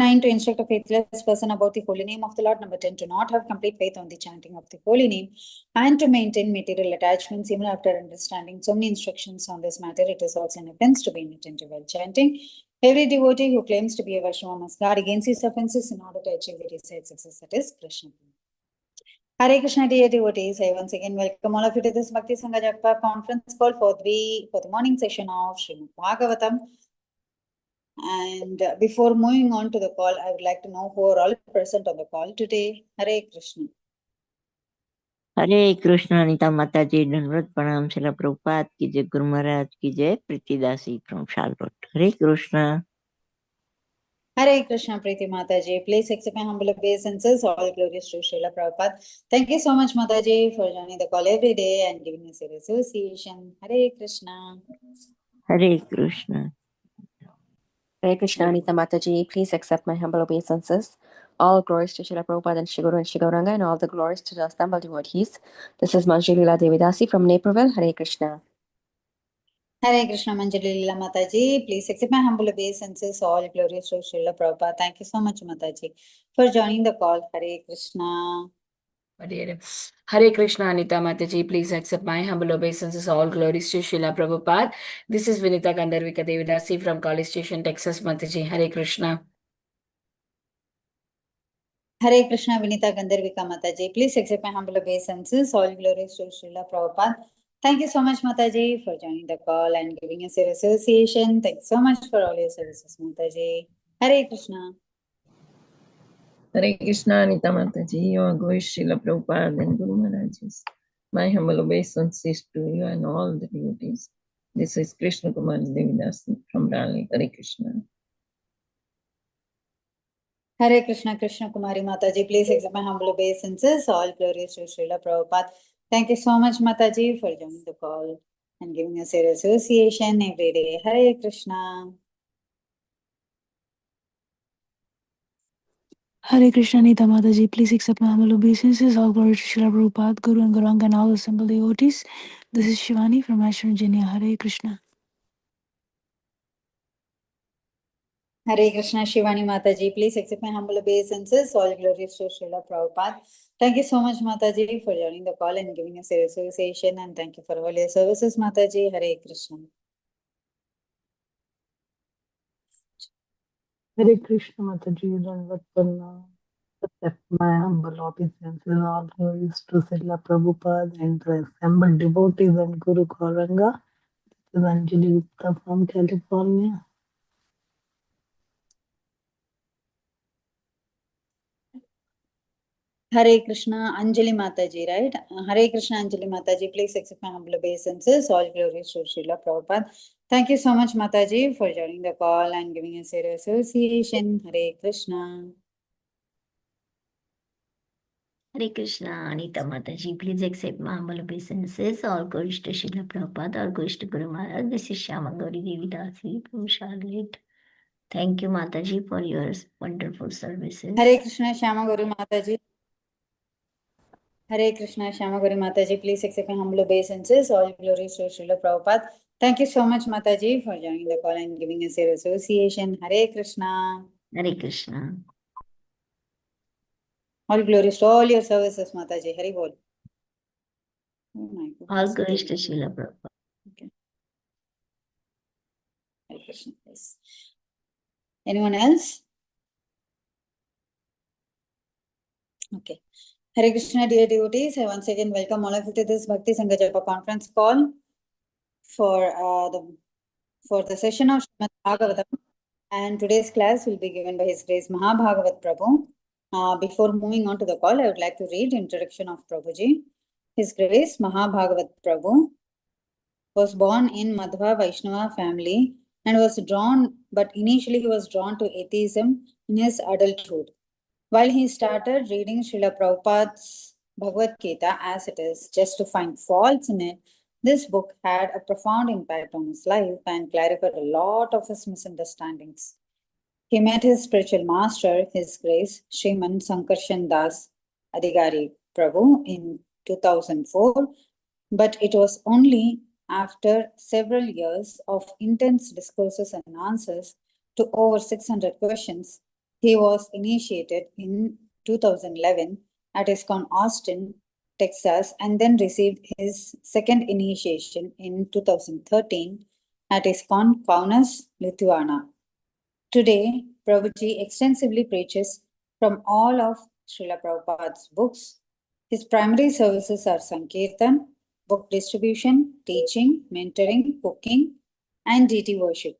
9, to instruct a faithless person about the holy name of the Lord. Number 10, to not have complete faith on the chanting of the holy name and to maintain material attachments even after understanding so many instructions on this matter. It is also an offense to be inattentive while chanting. Every devotee who claims to be a Vaishnava must guard against these offenses in order to achieve the desired success, that is Krishna. Hare Krishna, dear devotees. I once again welcome all of you to this Bhakti Sangha Japa conference call for the morning session of Srimad Bhagavatam. And before moving on to the call, I would like to know who are all present on the call today. Hare Krishna. हरे कृष्ण अनिता माता जी धन्यवाद प्रणाम शिला प्रभुपाद की जय गुरु महाराज की जय Preetidasi from Charlotte Hare Krishna Hare Krishna, Preeti Mataji. Please accept my humble obeisances. All glories to Srila Prabhupada. Thank you so much, Mataji, for joining the call every day and giving us your association. Hare Krishna. Hare Krishna Hare Krishna, Anita Mataji. Please accept my humble obeisances. All glories to Srila Prabhupada and Shri Guru and Shri Gauranga, and all the glories to the assembled devotees. This is Manjuli Leela Devidasi from Naperville. Hare Krishna. Hare Krishna, Manjali Leela Mataji. Please accept my humble obeisances. All glories to Srila Prabhupada. Thank you so much, Mataji, for joining the call. Hare Krishna. Hare Krishna, Anita Mataji. Please accept my humble obeisances. All glories to Srila Prabhupada. This is Vinita Gandharvika Devidasi from College Station, Texas, Mataji. Hare Krishna. Hare Krishna, Vinita Gandharvika Mataji. Please accept my humble obeisances. All glories to Srila Prabhupada. Thank you so much, Mataji, for joining the call and giving us your association. Thank you so much for all your services, Mataji. Hare Krishna. Hare Krishna, Anita Mataji, your Goish Srila Prabhupada and Guru Maharajis. My humble obeisances to you and all the devotees. This is Krishna Kumar Devidasi from Raleigh. Hare Krishna. Hare Krishna, Krishna Kumari Mataji. Please accept my humble obeisances. All glories to Srila Prabhupada. Thank you so much, Mataji, for joining the call and giving us your association every day. Hare Krishna. Hare Krishna, Nita Mataji. Please accept my humble obeisances. All glory to Srila Prabhupada, Guru and Gauranga and all assembled devotees. This is Shivani from Ashram, Virginia. Hare Krishna. Hare Krishna, Shivani Mataji. Please accept my humble obeisances. All glories to Srila Prabhupada. Thank you so much, Mataji, for joining the call and giving us your association. And thank you for all your services, Mataji. Hare Krishna. Hare Krishna Mataji, Dandavat accept my humble obeisances. All glories to Srila Prabhupada and the assembled devotees and Guru Gauranga. This is Anjali Gupta from California. Hare Krishna, Anjali Mataji, right? Hare Krishna, Anjali Mataji. Please accept my humble obeisances. All glories to Srila Prabhupada. Thank you so much, Mataji, for joining the call and giving us your association. Hare Krishna. Hare Krishna Anita Mataji please accept my humble obeisances. All glories to Srila Prabhupada, all glories to Guru Maharaj. This is Shyama Gauri Devidasi from Charlotte. Thank you, Mataji, for your wonderful services. Hare Krishna, Shyama Gauri Mataji. Hare Krishna, Shyama Gauri Mataji. Please accept my humble obeisances. All glories to Srila Prabhupada. Thank you so much, Mataji, for joining the call and giving us your association. Hare Krishna. Hare Krishna. All glories to all your services, Mataji. Hari Bol. Oh my goodness. All glories to Srila Prabhupada. Okay. Hare Krishna, please. Anyone else? Okay. Hare Krishna, dear devotees. I once again welcome all of you to this Bhakti Sangha Japa conference call for the session of Srimad Bhagavatam. And today's class will be given by His Grace Mahabhagavat Prabhu. Before moving on to the call, I would like to read introduction of Prabhuji. His Grace Mahabhagavat Prabhu was born in Madhva Vaishnava family and was initially he was drawn to atheism in his adulthood. While he started reading Srila Prabhupada's Bhagavad Gita as it is, just to find faults in it, this book had a profound impact on his life and clarified a lot of his misunderstandings. He met his spiritual master, His Grace Sriman Sankarshan Das Adhikari Prabhu in 2004, but it was only after several years of intense discourses and answers to over 600 questions He was initiated in 2011 at ISKCON Austin, Texas, and then received his second initiation in 2013 at ISKCON Kaunas, Lithuania. Today, Prabhuji extensively preaches from all of Srila Prabhupada's books. His primary services are Sankirtan, book distribution, teaching, mentoring, cooking, and deity worship.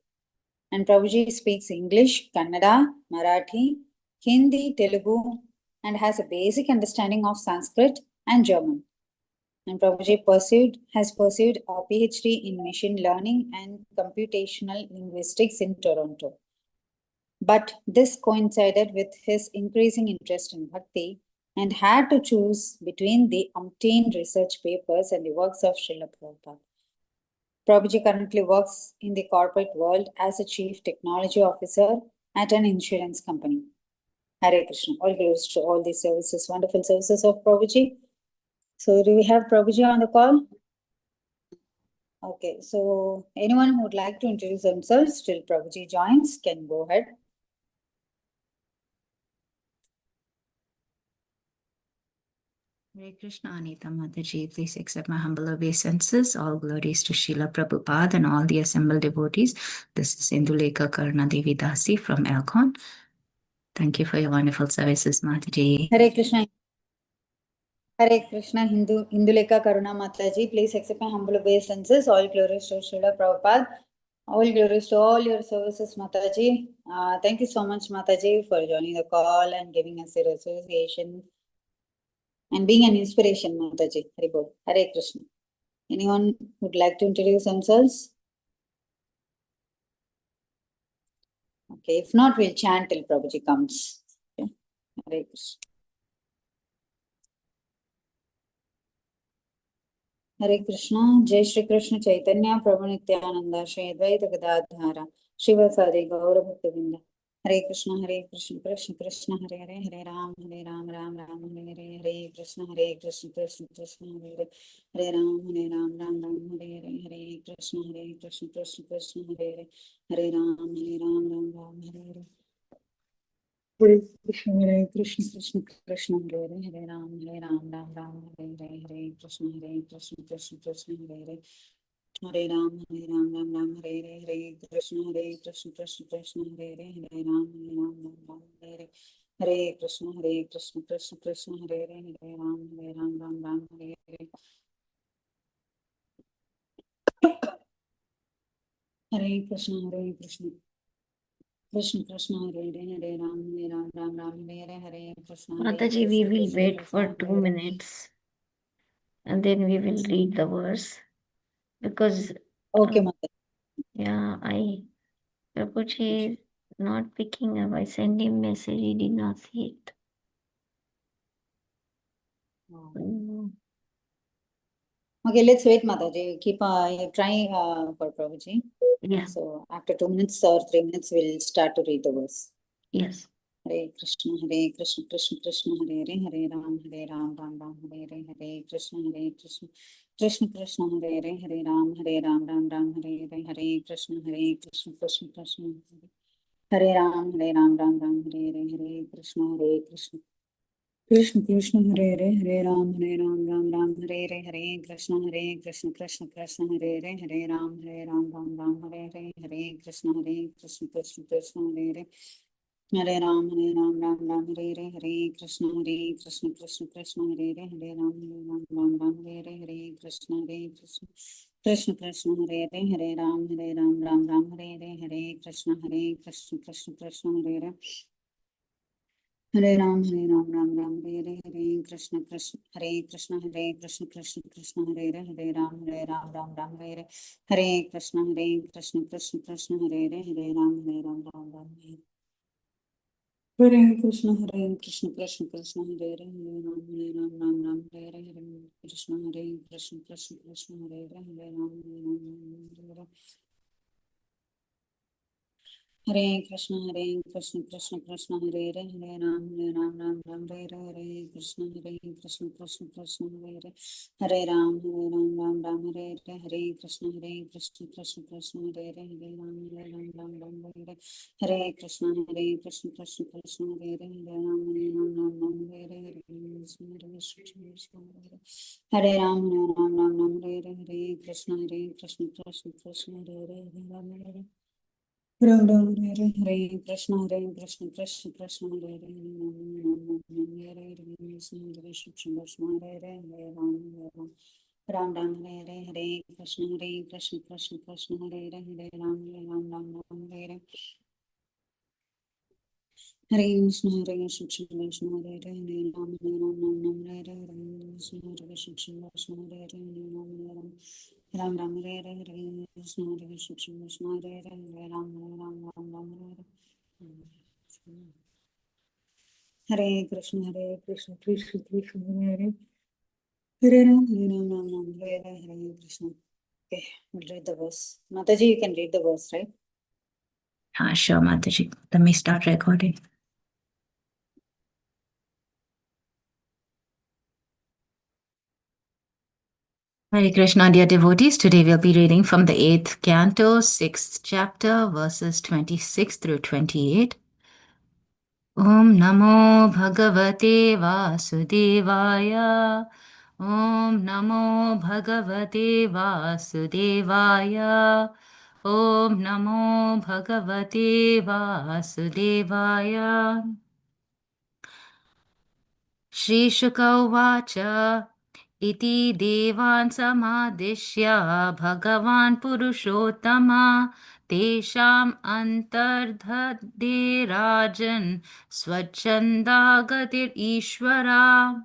And Prabhuji speaks English, Kannada, Marathi, Hindi, Telugu, and has a basic understanding of Sanskrit and German. And Prabhuji has pursued a PhD in machine learning and computational linguistics in Toronto. But this coincided with his increasing interest in bhakti and had to choose between the umpteen research papers and the works of Srila Prabhupada. Prabhuji currently works in the corporate world as a chief technology officer at an insurance company. Hare Krishna. All glories to all these services, wonderful services of Prabhuji. So do we have Prabhuji on the call? Okay, so anyone who would like to introduce themselves till Prabhuji joins can go ahead. Hare Krishna, Anita Mataji, please accept my humble obeisances. All glories to Srila Prabhupada and all the assembled devotees. This is Indulekha Karna Devi Dasi from Elkhorn. Thank you for your wonderful services, Mataji. Hare Krishna. Hare Krishna, Indulekha Karuna Mataji, please accept my humble obeisances. All glories to Srila Prabhupada. All glories to all your services, Mataji. Thank you so much, Mataji, for joining the call and giving us your association and being an inspiration, Mataji. Hare Bol. Hare Krishna. Anyone would like to introduce themselves? Okay, if not, we'll chant till Prabhuji comes. Okay. Hare Krishna. Hare Krishna, Jai Shri Krishna Chaitanya, Prabhu Nityananda, Shri Advaita Gadadhara, Shivasadi Gaura Bhaktavinda. Hare Krishna, Krishna Krishna, Hare Hare, Hare Ram, Ram Ram, Hare Hare, Hare Krishna, Krishna Krishna, Hare Hare, Hare Ram, Ram Hare Hare, Hare Krishna, Krishna Krishna, Hare Hare, Hare Ram, Ram Hare Hare. Hare Krishna, Krishna Krishna, Hare Hare, Hare Ram, Ram Hare Hare, Hare Krishna, Krishna Krishna, Hare Hare, Hare Ram, Ram Hare Hare, Hare Krishna, Krishna Krishna, Hare Hare, Hare Ram, Ram Hare Hare, Hare Krishna, Krishna Krishna, Hare Hare, Hare Ram, Ram Hare Hare. Hare Krishna, Krishna Krishna, Hare Hare, Hare Ram, Ram Hare Hare, Hare Krishna, Mataji, we will wait for 2 minutes and then we will read the verse because okay, Mataji. yeah, Prabhuji is not picking up. I sent him message, he did not see it. Okay, let's wait, Mataji. Keep try for Prabhuji. Yeah. So after 2 minutes or 3 minutes, we'll start to read the verse. Yes. Hare Krishna, Krishna Krishna, Hare Hare, Hare Ram, Ram Hare Hare, Hare Krishna, Krishna Krishna, Hare Hare, Hare Ram, Ram Hare Hare, Hare Krishna, Krishna Krishna, Hare Ram, Ram Hare Hare, Hare Krishna, Krishna Krishna, Hare Hare, Hare Ram, Ram Hare Hare, Hare Krishna, Krishna Krishna, Hare Hare, Hare Ram, Ram Hare Hare, Hare Krishna, Krishna Krishna, Hare Hare, Hare Ram, Ram Hare Hare, Hare Krishna, Krishna Krishna, Hare Hare, Hare Ram, Ram Hare Hare, Hare Krishna, Krishna Krishna, Hare Hare, Hare Ram, Ram Hare Hare, Hare Krishna, Krishna Hare Hare. Hare Ram, Ram Hare Hare, Hare Krishna, Hare Krishna, Krishna Hare Hare, Hare Ram, Ram Hare Hare, Hare Krishna, Krishna Hare Hare, Hare Ram, Ram Hare Hare. Hare Krishna, Krishna Hare Hare, Hare Ram, Hare Hare, Hare Krishna, Krishna Hare Hare, Hare Ram, Hare Hare. Hare Krishna, Krishna Krishna, Hare Hare, Hare Ram, Ram Hare Hare, Krishna Krishna, Krishna Hare Ram, Ram Hare Hare, Hare Krishna Krishna, Krishna Hare Hare, Ram Hare Hare, Hare Krishna Krishna, Krishna Hare Hare, Ram Hare Hare, Hare Ram, Ram Hare Hare, Krishna Krishna, Krishna Hare Hare, Ram Hare Hare. Ram Ram Hare Hare, Krishna Krishna, Krishna Hare Hare, Ram Hare Hare, Krishna Krishna Hare Hare, Ram Hare Hare, Krishna Krishna, Krishna Hare Hare, Ram Hare Hare. Hare Krishna Krishna Krishna Hare Hare, Ram Hare Hare, Krishna Krishna, Krishna Hare Hare, Ram Hare Hare, Krishna Krishna, Krishna Hare Hare, Ram Hare Hare. Hare Krishna Krishna Krishna Hare Hare, Hare Ram Hare Hare Krishna. Okay, we'll read the verse. Mataji, you can read the verse, right? Sure, Mataji. Let me start recording. Hare Krishna, dear devotees. Today we'll be reading from the 8th canto, 6th chapter, verses 26 through 28. Om Namo Bhagavate Vasudevaya. Om Namo Bhagavate Vasudevaya. Om Namo Bhagavate Vasudevaya. Shri Shuka Uvacha Iti Devan Samadishya Bhagavan Purushottama Tesham Antardhade Rajan Swachandagatir Ishvara.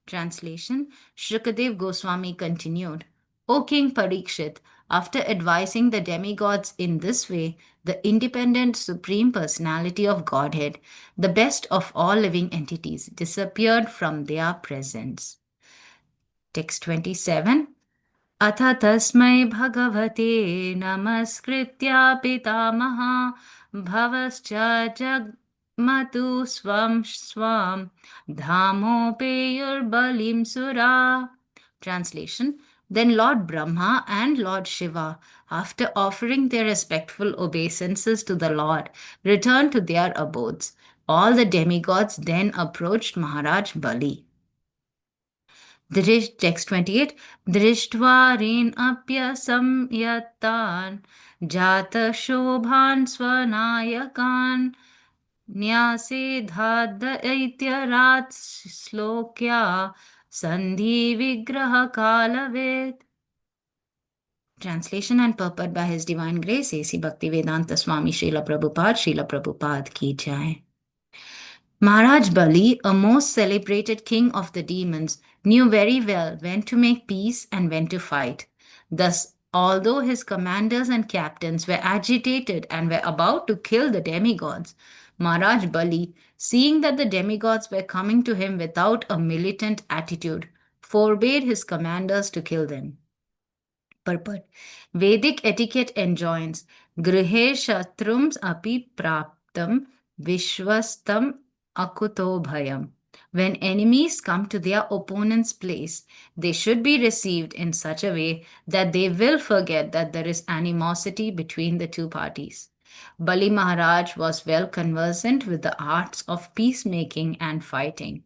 Translation. Shrukadev Goswami continued, O King Parikshit, after advising the demigods in this way, the independent Supreme Personality of Godhead, the best of all living entities, disappeared from their presence. Text 27. Atha tasmai bhagavate namaskritya pitamaha bhavascha jagmatu swam swam dhamopeyur balim sura. Translation. Then Lord Brahma and Lord Shiva, after offering their respectful obeisances to the Lord, returned to their abodes. All the demigods then approached Maharaj Bali. Text 28. Drishtvarin apya samyatan jata shobhan swanayakan nyase dhadaityarat slokya sandhi vigraha kalavet. Translation and purport by His Divine Grace A.C. Bhaktivedanta Swami Srila Prabhupada ki jai. Maharaj Bali, a most celebrated king of the demons, knew very well when to make peace and when to fight. Thus, although his commanders and captains were agitated and were about to kill the demigods, Maharaj Bali, seeing that the demigods were coming to him without a militant attitude, forbade his commanders to kill them. Purport. Vedic etiquette enjoins Grihe Shatrums api praptam Vishwastam akuto bhayam. When enemies come to their opponent's place, they should be received in such a way that they will forget that there is animosity between the two parties. Bali Maharaj was well conversant with the arts of peacemaking and fighting.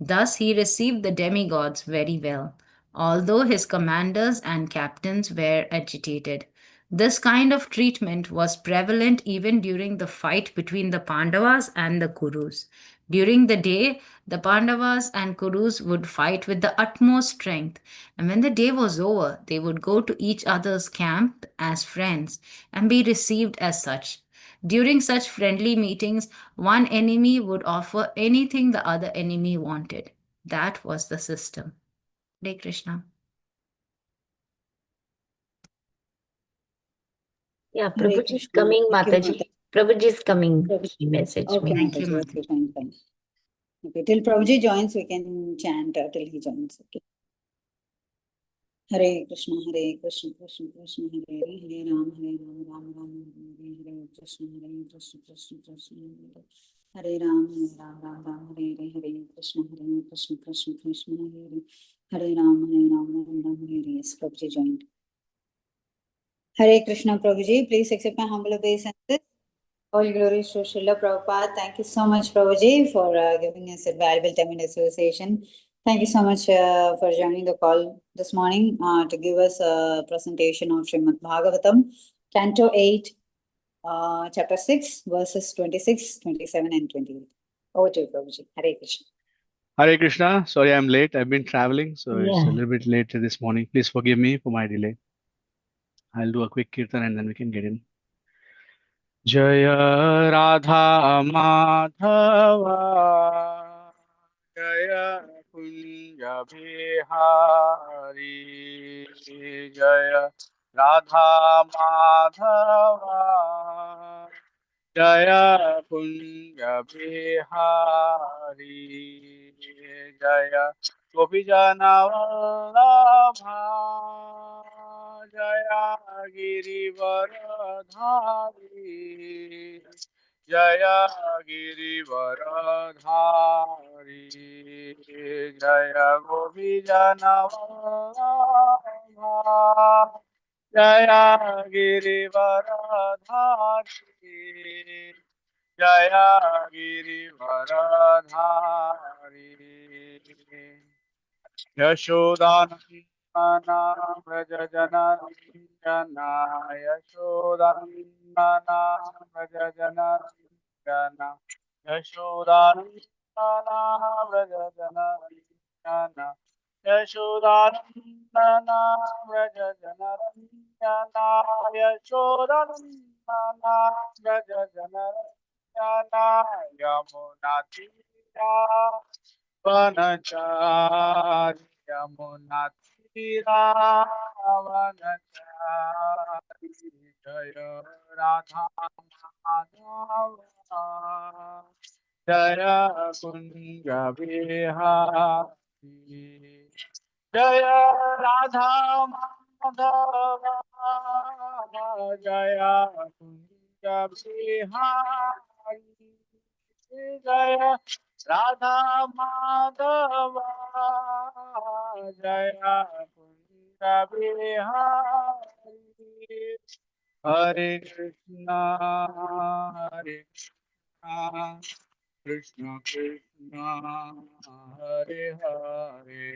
Thus he received the demigods very well, although his commanders and captains were agitated. This kind of treatment was prevalent even during the fight between the Pandavas and the Kurus. During the day, the Pandavas and Kurus would fight with the utmost strength, and when the day was over, they would go to each other's camp as friends and be received as such. During such friendly meetings, one enemy would offer anything the other enemy wanted. That was the system. Hare Krishna. Yeah, Hare Prabhuji is Krishna. coming, Thank you, Mataji. Prabhuji is coming. Key message. Okay, Thank you, Mataji. Mataji. Okay, fine. Okay, till Prabhuji joins, we can chant till he joins. Okay. Hare Krishna, Krishna Krishna, Hare Hare, Hare Ram, Ram Ram, Hare Hare, Krishna Krishna, Hare Ram, Ram Ram, Hare Hare, Krishna Krishna, Krishna Hare Ram, Ram Ram, Hare Hare. Yes, Prabhuji joined. Hare Krishna, Prabhuji. Please accept my humble obeisances. All glories to Srila Prabhupada. Thank you so much, Prabhuji, for giving us a valuable time in association. Thank you so much for joining the call this morning to give us a presentation of Srimad Bhagavatam, Canto 8, Chapter 6, verses 26, 27, and 28. Over to you, Prabhuji. Hare Krishna. Hare Krishna. Sorry, I'm late. I've been traveling, so it's a Yeah. little bit late this morning. Please forgive me for my delay. I'll do a quick kirtan and then we can get in. Jaya Radha Madhava Jaya Kunja Bihari Jaya Radha Madhava Jaya Kunja Bihari Jaya Gopijana Vallabha Jaya Girivaradhari Jaya Girivaradhari Jaya Gopijana Vallabha Jaya Girivaradhari Jaya Girivaradhari Yashodanandana Vrajajanandana Yashodanandana Vrajajanandana Yashodanandana Vrajajanandana Yashodanandana Vrajajanandana Yashodanandana Vrajajanandana Yamunatira Vanachari Yamunatiravanachari Jaya Radha Madhava Jaya Kunja Vihari Jaya Radha Madhava Jaya Kunja Vihari Jaya Radha Madhava Jaya Kunja Bihari Hare Krishna Hare Krishna Krishna Hare Hare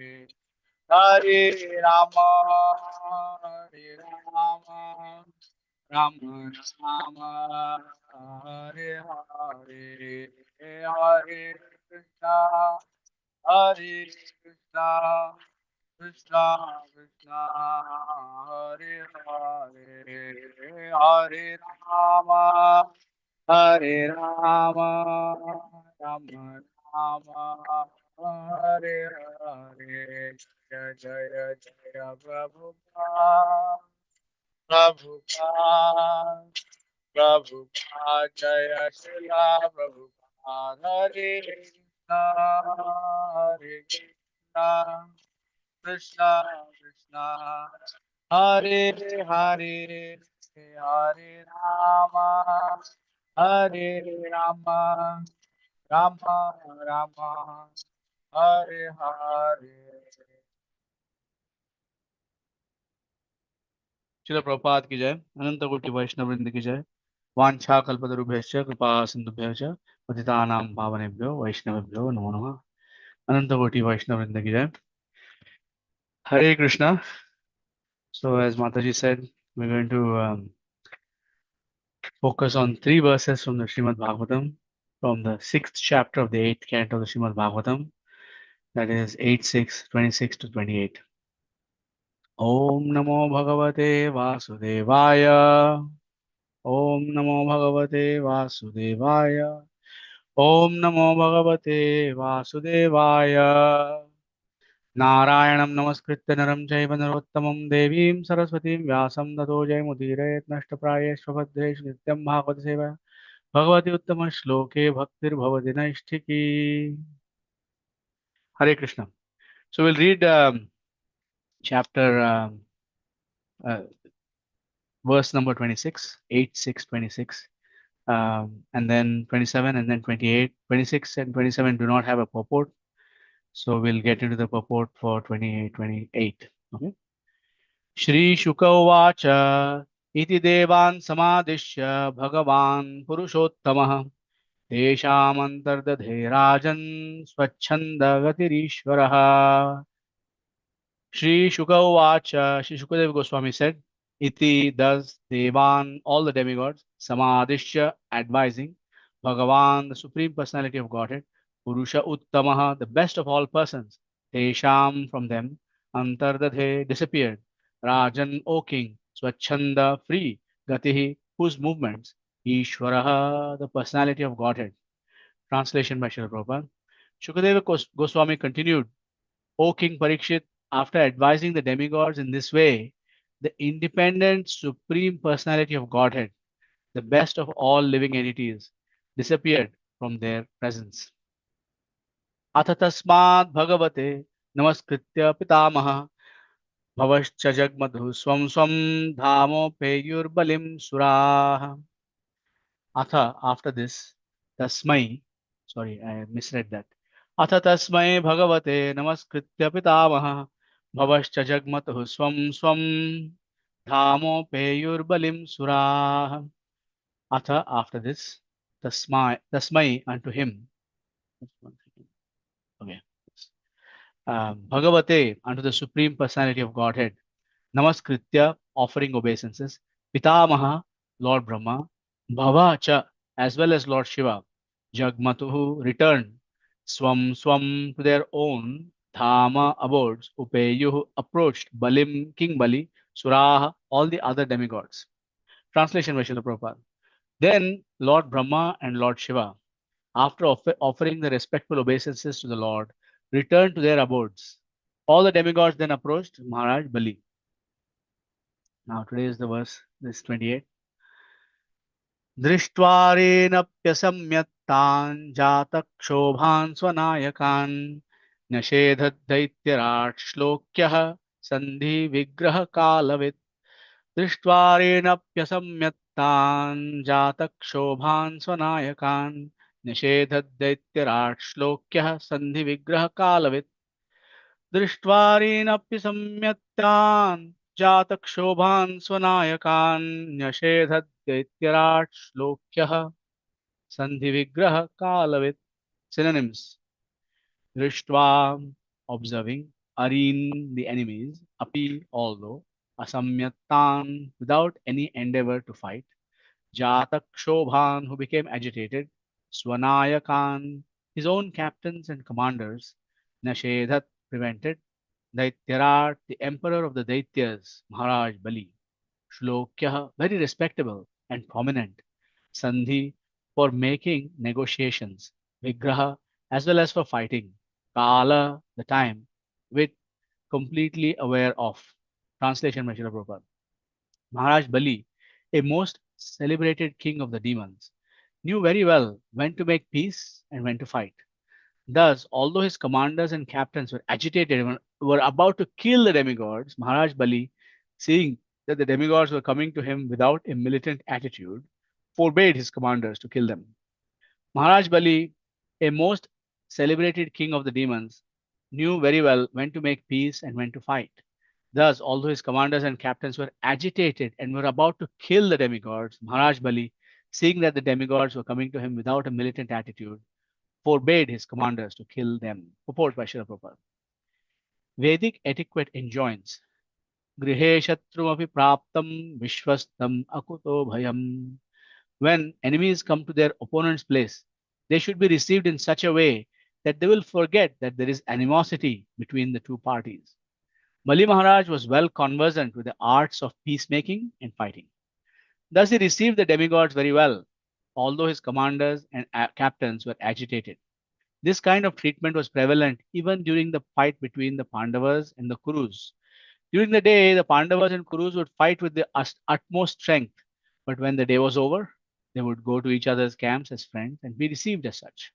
Hare Rama Hare Rama Rama Rama Hare Hare Hare Krishna Hare Krishna Krishna Krishna Hare Hare Hare Rama Hare Rama Rama Rama Hare Hare Jaya Jaya Jaya Prabhupada Prabhupada Prabhupada Jaya Srila Prabhupada Hare Krishna Hare Krishna Krishna Krishna Hare Hare Hare Rama Hare Rama Rama Rama Hare Hare Srila Prabhupada ki jai, Ananta Koti Vaishnava Vrinda ki jai, Vancha Kalpatarubhyascha Kripa Sindhubhyascha Patitanam Pavanebhyo Vaishnavabhyo Namo Namah. Ananta Koti Vaishnava Vrinda ki jai. Hare Krishna. So as Mataji said, we're going to focus on 3 verses from the Srimad Bhagavatam, from the 6th chapter of the 8th canto of the Srimad Bhagavatam, that is 8:6, 26 to 28. Om Namo Bhagavate Vasudevaya. Om Namo Bhagavate Vasudevaya. Om Namo Bhagavate Vasudevaya. Narayanam Namaskritya Naram Chaiva Narottamam Devim Saraswatim Vyasam Tato Jayamudire Nashtaprayeshva Bhadreshu Nityam Bhagavata Seva Bhagavati Uttama Shloke Bhaktir Bhavati Naishtiki. Hare Krishna. So we'll read chapter verse number 26, 8, 6, 26, and then 27, and then 28. 26 and 27 do not have a purport. So we'll get into the purport for 28. Okay. Shri Shuka Uvacha Iti Devan Samadishya Bhagavan Purushottamah Teshamantardadhe Rajan Swachhanda Gatirishvaraha. Shri Shuka Uvacha, Shri Shukadeva Goswami said, Iti, thus, Devan, all the demigods, Samadishya, advising, Bhagavan, the Supreme Personality of Godhead, Purusha Uttamaha, the best of all persons, Tesham, from them, Antardadhe, disappeared, Rajan, O King, Swachhanda, free, Gatihi, whose movements, Ishvaraha, the personality of Godhead. Translation by Srila Prabhupada. Shukadeva Goswami continued, O King Parikshit, after advising the demigods in this way, the independent supreme personality of Godhead, the best of all living entities, disappeared from their presence. Atha tasmad bhagavate namaskritya pitamaha bhavascha jagmadhu swam swam dhamo peyur balim suraha. Atha, after this, tasmai, sorry, I misread that. Atha tasmai bhagavate namaskritya pitamaha bhavascha jagmatuh swam swam dhamo peyur balim suraha. Atha, after this, tasmai unto him. Okay. Bhagavate, unto the Supreme Personality of Godhead. Namaskritya, offering obeisances. Pitamaha, Lord Brahma. Bhavacha, as well as Lord Shiva. Jagmatuhu, returned. Swam swam, to their own. Dhama, abodes. Upeyuhu, approached. Balim, King Bali. Suraha, all the other demigods. Translation by Srila Prabhupada. Then Lord Brahma and Lord Shiva, after offering the respectful obeisances to the Lord, returned to their abodes. All the demigods then approached Maharaj Bali. Now today is the verse, this 28. Drishtvarenapyasamyattan jatakshobhan swanayakan nyashedhat daityarat shlokyah sandhi vigraha kalavit. Drishtvarenapyasamyattan jatakshobhan swanayakan nyashedhat daityarat shlokyah sandhi vigraha kalavit. दृष्ट्वारेणप्य सम्यक्तान् जातक्षोभान् स्वनायकान् न्यषेधद्दैत्यराट् श्लोक्यः सन्धिविग्रह कालवित्. Synonyms: Drishtva, observing, Areen, the enemies, Api, although, Asamyattan, without any endeavor to fight, Jatakshobhan, who became agitated, Swanayakan, his own captains and commanders, Nashedhat, prevented, Daityarat, the emperor of the Daityas, Maharaj Bali, Shlokya, very respectable and prominent, Sandhi, for making negotiations, Vigraha, as well as for fighting, Kala, the time, with completely aware of. Translation by Srila Prabhupada. Maharaj Bali, a most celebrated king of the demons, knew very well when to make peace and when to fight. Thus, although his commanders and captains were agitated and were about to kill the demigods, Maharaj Bali, seeing that the demigods were coming to him without a militant attitude, forbade his commanders to kill them. Maharaj Bali, a most celebrated king of the demons, knew very well when to make peace and when to fight. Thus, although his commanders and captains were agitated and were about to kill the demigods, Maharaj Bali, seeing that the demigods were coming to him without a militant attitude, forbade his commanders to kill them. Purport by Srila Prabhupada. Vedic etiquette enjoins Grihe Shatrumapi Praptam Vishwastam Akuto Bhayam. When enemies come to their opponent's place, they should be received in such a way that they will forget that there is animosity between the two parties. Bali Maharaj was well conversant with the arts of peacemaking and fighting. Thus he received the demigods very well, although his commanders and captains were agitated. This kind of treatment was prevalent even during the fight between the Pandavas and the Kurus. During the day, the Pandavas and Kurus would fight with the utmost strength, but when the day was over, they would go to each other's camps as friends and be received as such.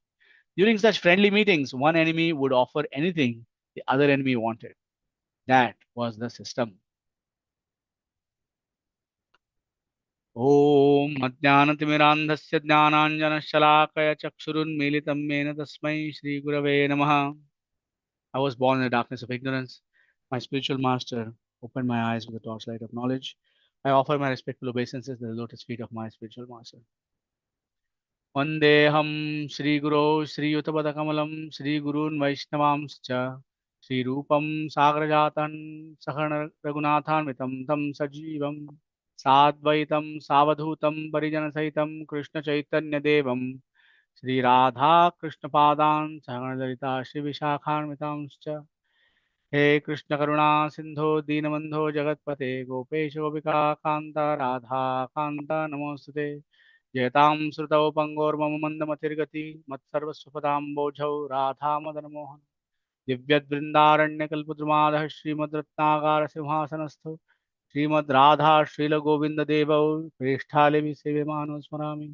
During such friendly meetings, one enemy would offer anything the other enemy wanted. That was the system. Om Ajnanatimirandhasya Jnananjanashalakaya Chakshurunmilitam Mena Tasmai Shri Gurave Namaha. I was born in the darkness of ignorance. My spiritual master opened my eyes with the torchlight of knowledge. I offer my respectful obeisances at the lotus feet of my spiritual master. Vandeham Shri Guru Shri Yutabadakamalam Shri Gurun Vaishnavamscha Shri Rupam Sagrajatan Sahana Raghunathan Vitam Tam Sajivam Sadvaitam Savadhutam Parijana Saitam Krishna Chaitanya Devam Shri Radha Krishna Padan Sahana Dalita Shri Vishakhan Vitamscha हे कृष्ण करुणा सिंधो दीनबंधो जगतपते गोपेश गोपिका कांता राधा कांता नमोस्तुते जयतां श्रुतौ पंगोर्मम मंदमतिर्गति मत्सर्वस्वपदाम्बोझौ राधा मदन मोहन दिव्यद्वृन्दारण्यकल्पद्रुमादः श्रीमद्रत्नागार सिंहासनस्थौ श्रीमद् राधा श्रीलगोविंद देवौ प्रेष्ठालिभि सेव्यमानो स्मरामि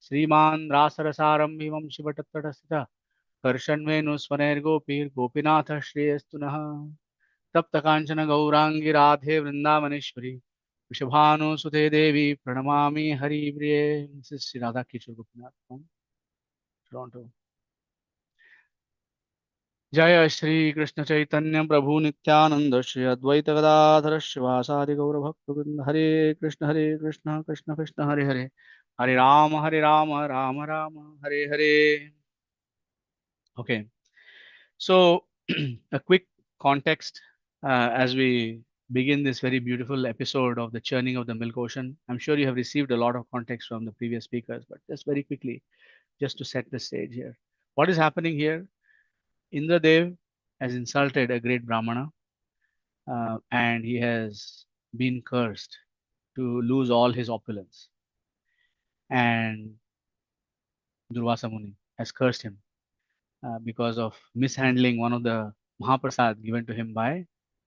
श्रीमान् रासरसारम्भि वंशिभटत्तटस्थितः कर्षण्वेनुस्वनैर्गोपीर्गोपीनाथ श्रेयस्तु नः तप्त कांचन गौरांगी राधे वृंदावनेश्वरी वृषभानुसुते देवी प्रणमामि हरिप्रिये. This is Sri Radha Kishore Gopinath from Toronto. जय श्री कृष्ण चैतन्य प्रभु नित्यानंद श्री अद्वैत गदाधर शिवासादि गौर भक्तवृंद. हरे कृष्ण कृष्ण कृष्ण हरे हरे, हरे Ram Ram Ram Hare Hare. Okay, so a quick context as we begin this very beautiful episode of the churning of the milk ocean. I'm sure you have received a lot of context from the previous speakers, but just very quickly, just to set the stage here. What is happening here? Indradev has insulted a great Brahmana and he has been cursed to lose all his opulence. And Durvasa Muni has cursed him because of mishandling one of the Mahaprasad given to him by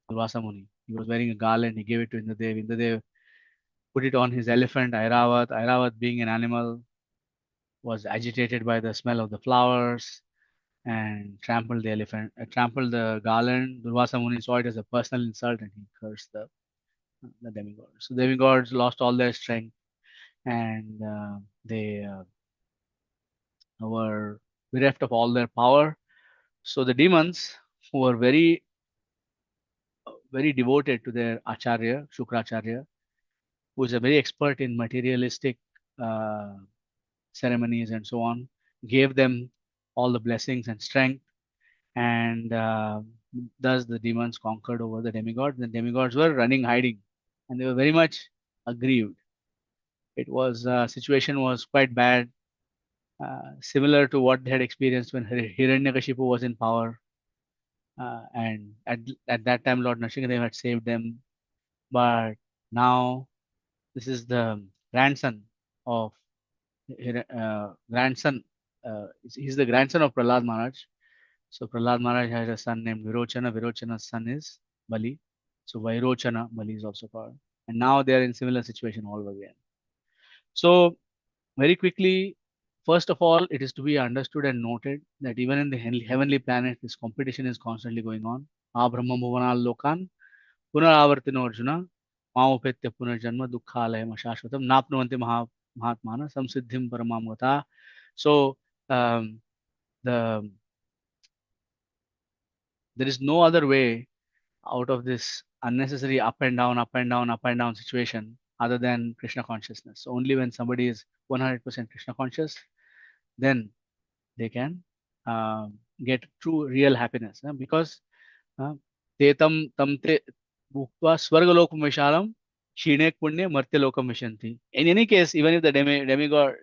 Durvasa Muni. He was wearing a garland, he gave it to Indradev. Indradev put it on his elephant, Airavat. Airavat, being an animal, was agitated by the smell of the flowers and trampled the elephant, trampled the garland. Durvasa Muni saw it as a personal insult and he cursed the demigods. So demigods lost all their strength and they were bereft of all their power. So the demons, who were very devoted to their Acharya, Shukracharya, who is a very expert in materialistic ceremonies and so on, gave them all the blessings and strength. And thus the demons conquered over the demigods. The demigods were running, hiding, and they were very much aggrieved. It was situation was quite bad, similar to what they had experienced when Hiranyakashipu was in power. And at that time, Lord Nrsimhadev had saved them. But now, this is the grandson of he's the grandson of Prahlad Maharaj. So Prahlad Maharaj has a son named Virochana. Virochana's son is Bali. So Vairochana, Bali is also called. And now they are in similar situation all over again. So very quickly, first of all, it is to be understood and noted that even in the heavenly planet, this competition is constantly going on. Brahma Bhuvanal Lokan, Punaravartino Arjuna, Maupetya Punarjanma Dukhalayam Ashashvatam, Napnuvanti Mahatmana, Samsiddhim Paramamgata. So there is no other way out of this unnecessary up and down situation other than Krishna consciousness. So only when somebody is 100% Krishna conscious, then they can get true real happiness. Because te tam tamte bhuktva swargalokam vishalam shinek punya martyalokam vishanti. In any case, even if the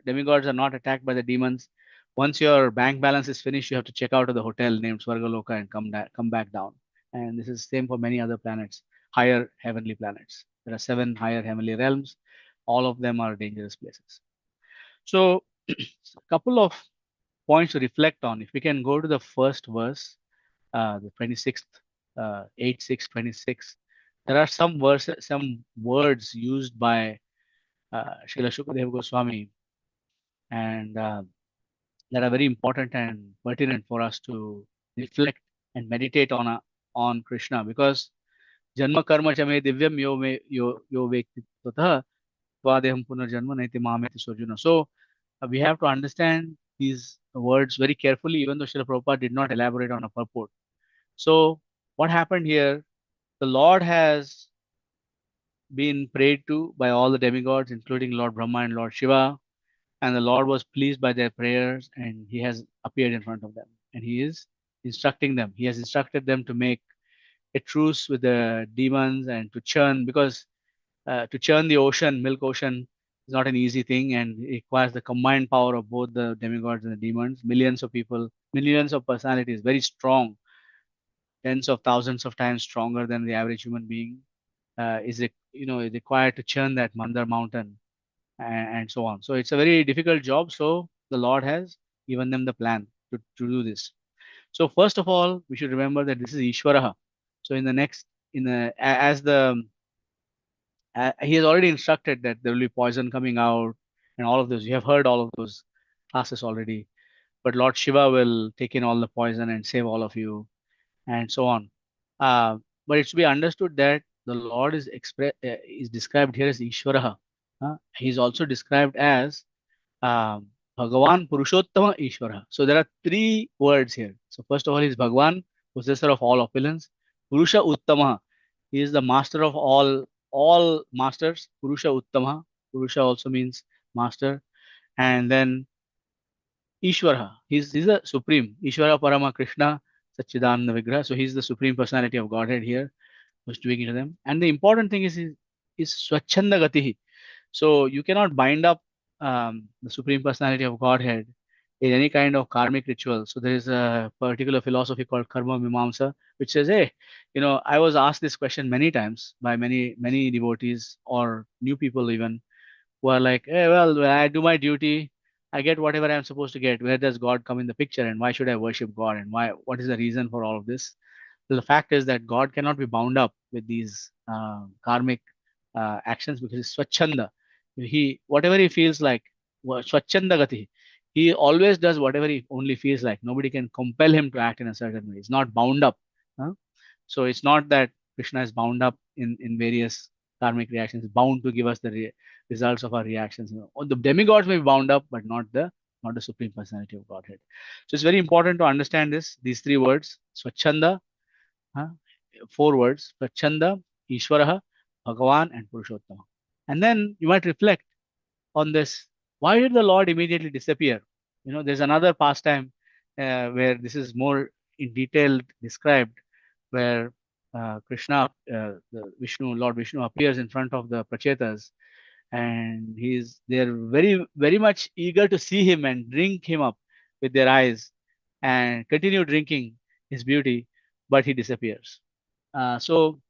demigods are not attacked by the demons, once your bank balance is finished, you have to check out of the hotel named Swargaloka and come back down. And this is same for many other planets, higher heavenly planets. There are 7 higher heavenly realms. All of them are dangerous places. So a couple of points to reflect on. If we can go to the first verse, the 26th, 8:6:26, there are some verses, some words used by Srila Shukadeva Goswami, and that are very important and pertinent for us to reflect and meditate on Krishna, because Janma karma chame divyam yo vekti tatah Svadeham punarjanma naiti mameti sojuna. So we have to understand these words very carefully, even though Srila Prabhupada did not elaborate on a purport. So what happened here? The Lord has been prayed to by all the demigods, including Lord Brahma and Lord Shiva, and the Lord was pleased by their prayers, and He has appeared in front of them, and He is instructing them. He has instructed them to make a truce with the demons and to churn, because to churn the ocean, milk ocean, is not an easy thing, and it requires the combined power of both the demigods and the demons. Millions of people, millions of personalities, very strong, tens of thousands of times stronger than the average human being, is required to churn that Mandar mountain and so on. So it's a very difficult job. So the Lord has given them the plan to do this. So first of all, we should remember that this is Ishvaraha. So in the next, as the he has already instructed that there will be poison coming out and all of those. You have heard all of those classes already. But Lord Shiva will take in all the poison and save all of you, and so on. But it should be understood that the Lord is described here as Ishvaraha. He is also described as Bhagavan Purushottama Ishvara. So there are three words here. So first of all, he is Bhagavan, possessor of all opulence. Purusha Uttama, he is the master of all masters. Purusha Uttama. Purusha also means master. And then Ishvara, he's the supreme. Ishvara Parama Krishna Satchidananda Vigraha. So he's the supreme personality of Godhead here, who's doing it to them. And the important thing is Swachhanda Gatihi. So you cannot bind up the Supreme Personality of Godhead in any kind of karmic ritual. So there is a particular philosophy called Karma Mimamsa, which says, hey, I was asked this question many times by many devotees or new people even, who are like, hey, well, when I do my duty, I get whatever I'm supposed to get. Where does God come in the picture, and why should I worship God, and what is the reason for all of this? Well, the fact is that God cannot be bound up with these karmic actions, because it's swachhanda. Whatever he feels like, swachhanda gati. He always does whatever he only feels like. Nobody can compel him to act in a certain way. He's not bound up. So it's not that Krishna is bound up in various karmic reactions, bound to give us the results of our reactions. The demigods may be bound up, but not the Supreme Personality of Godhead. So it's very important to understand these three words: swachhanda, four words: swachhanda, Ishvaraha, Bhagavan, and Purushottama. And then you might reflect on this. Why did the Lord immediately disappear? There's another pastime where this is more in detail described, where Krishna, Lord Vishnu appears in front of the Prachetas, and they're very, very much eager to see him and drink him up with their eyes and continue drinking his beauty, but he disappears. So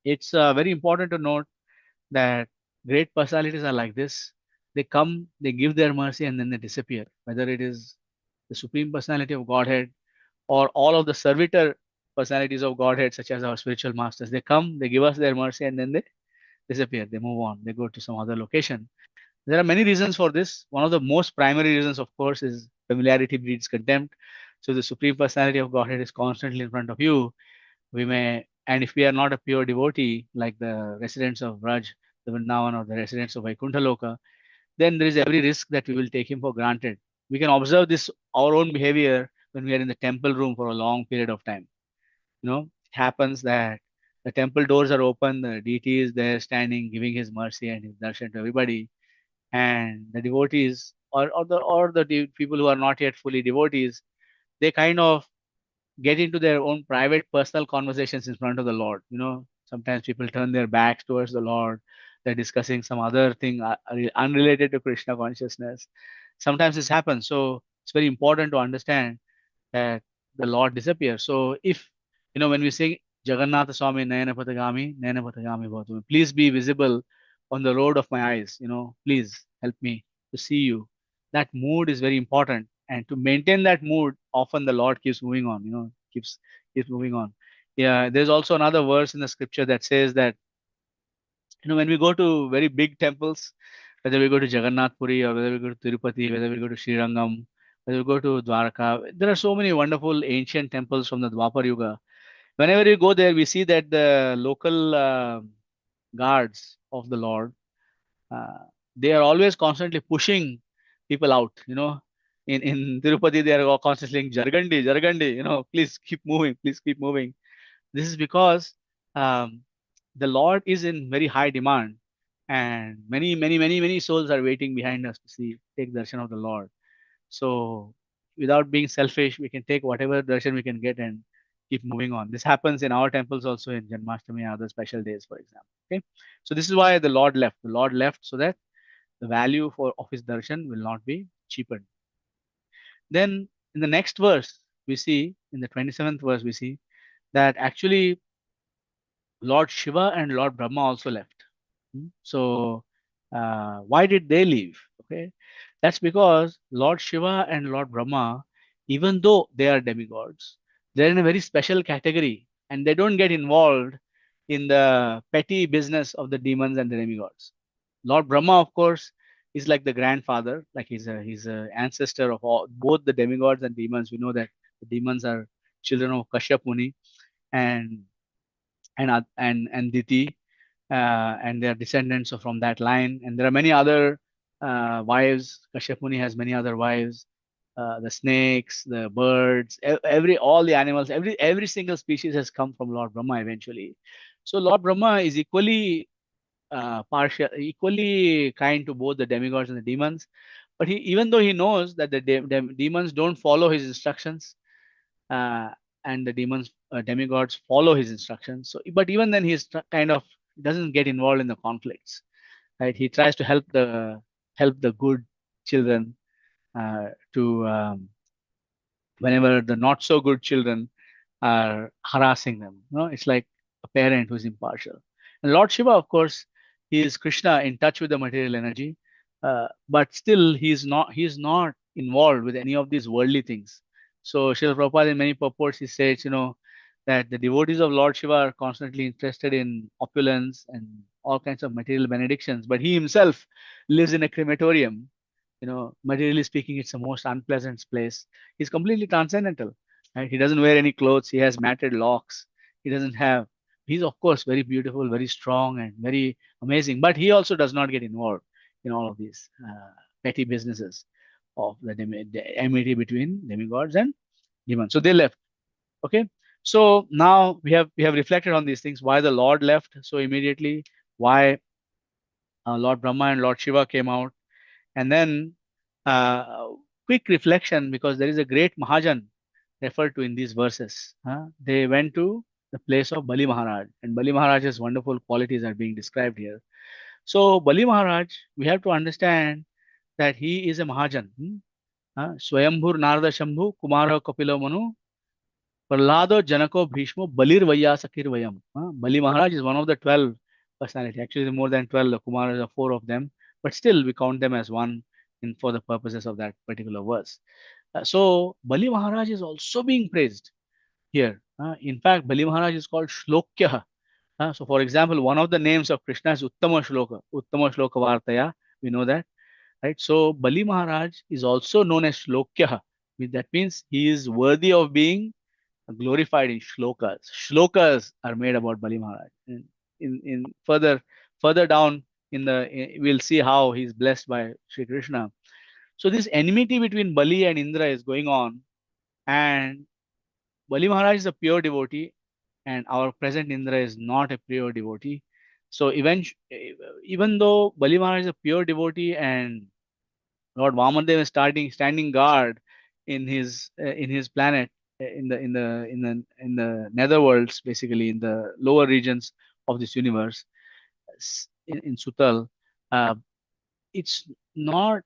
it's very important to note that great personalities are like this. They come, they give their mercy, and then they disappear. Whether it is the Supreme Personality of Godhead or all of the servitor personalities of Godhead, such as our spiritual masters, they come, they give us their mercy, and then they disappear. They move on. They go to some other location. There are many reasons for this. One of the most primary reasons, of course, is familiarity breeds contempt. So the Supreme Personality of Godhead is constantly in front of you. And if we are not a pure devotee, like the residents of Vraj, the Vrindavan, or the residents of Vaikuntha Loka, then there is every risk that we will take him for granted. We can observe this, our own behavior, when we are in the temple room for a long period of time. It happens that the temple doors are open, the deity is there standing, giving his mercy and his darshan to everybody, and the devotees or the people who are not yet fully devotees, they kind of get into their own private personal conversations in front of the Lord. Sometimes people turn their backs towards the Lord. They're discussing some other thing unrelated to Krishna consciousness. Sometimes this happens. So it's very important to understand that the Lord disappears. So if, when we sing Jagannatha Swami Nayana Patagami Bhavatu, please be visible on the road of my eyes, please help me to see you. That mood is very important. And to maintain that mood, often the Lord keeps moving on, keeps moving on. Yeah, there's also another verse in the scripture that says that, when we go to very big temples, whether we go to Jagannath Puri or whether we go to Tirupati, whether we go to Srirangam, whether we go to Dwarka, there are so many wonderful ancient temples from the Dwapar Yuga. Whenever you go there, we see that the local guards of the Lord, uh, they are always constantly pushing people out. In Tirupati, they are constantly saying, Jargandi, Jargandi, please keep moving, please keep moving. This is because the Lord is in very high demand, and many, many, many, many souls are waiting behind us to take darshan of the Lord. So, without being selfish, we can take whatever darshan we can get and keep moving on. This happens in our temples also in Janmashtami and other special days, for example. Okay, so this is why the Lord left. The Lord left so that the value of his darshan will not be cheapened. Then in the next verse, we see in the 27th verse, we see that actually Lord Shiva and Lord Brahma also left. So why did they leave? Okay, that's because Lord Shiva and Lord Brahma, even though they are demigods, they're in a very special category, and they don't get involved in the petty business of the demons and the demigods. Lord Brahma, of course, is like the grandfather, like he's a ancestor of both the demigods and demons. We know that the demons are children of Kashyap Muni and Diti, and their descendants are from that line. And there are many other wives. Kashyap Muni has many other wives. The snakes, the birds, all the animals, every single species has come from Lord Brahma eventually. So Lord Brahma is equally partial, equally kind to both the demigods and the demons. But even though he knows that the demons don't follow his instructions, uh, and the demigods follow his instructions. So, but even then, he's kind of doesn't get involved in the conflicts, right? He tries to help the good children to whenever the not so good children are harassing them. It's like a parent who's impartial. And Lord Shiva, of course, he is Krishna in touch with the material energy, but still he's not involved with any of these worldly things. So Srila Prabhupada in many purports he says, that the devotees of Lord Shiva are constantly interested in opulence and all kinds of material benedictions, but he himself lives in a crematorium. Materially speaking, it's the most unpleasant place. He's completely transcendental. Right? He doesn't wear any clothes. He has matted locks. He doesn't have. He's of course very beautiful, very strong, and very amazing. But he also does not get involved in all of these petty businesses of the enmity between demigods and demons. So they left. Okay. So now we have reflected on these things. Why the Lord left so immediately? Why Lord Brahma and Lord Shiva came out? And then quick reflection, because there is a great Mahajan referred to in these verses. They went to the place of Bali Maharaj, and Bali Maharaj's wonderful qualities are being described here. So Bali Maharaj, we have to understand that he is a Mahajan. Swayambhur Narada Shambhu Kumara Kapila Manu Prahlado Janako Bhishmo Balir Vayyasakir Vayam. Bali Maharaj is one of the 12 personality. Actually, more than 12. The Kumaras are 4 of them, but still we count them as one for the purposes of that particular verse. So Bali Maharaj is also being praised here. In fact, Bali Maharaj is called Shlokya. So, for example, one of the names of Krishna is Uttama Shloka Vartaya. We know that, right? So Bali Maharaj is also known as Shlokya. That means he is worthy of being glorified in shlokas. Shlokas are made about Bali Maharaj. In further down we'll see how he's blessed by Sri Krishna. So this enmity between Bali and Indra is going on, and Bali Maharaj is a pure devotee, and our present Indra is not a pure devotee. So even though Bali Maharaj is a pure devotee and Lord Vamadeva is standing guard in his planet, in the netherworlds, basically in the lower regions of this universe, in Sutal. It's not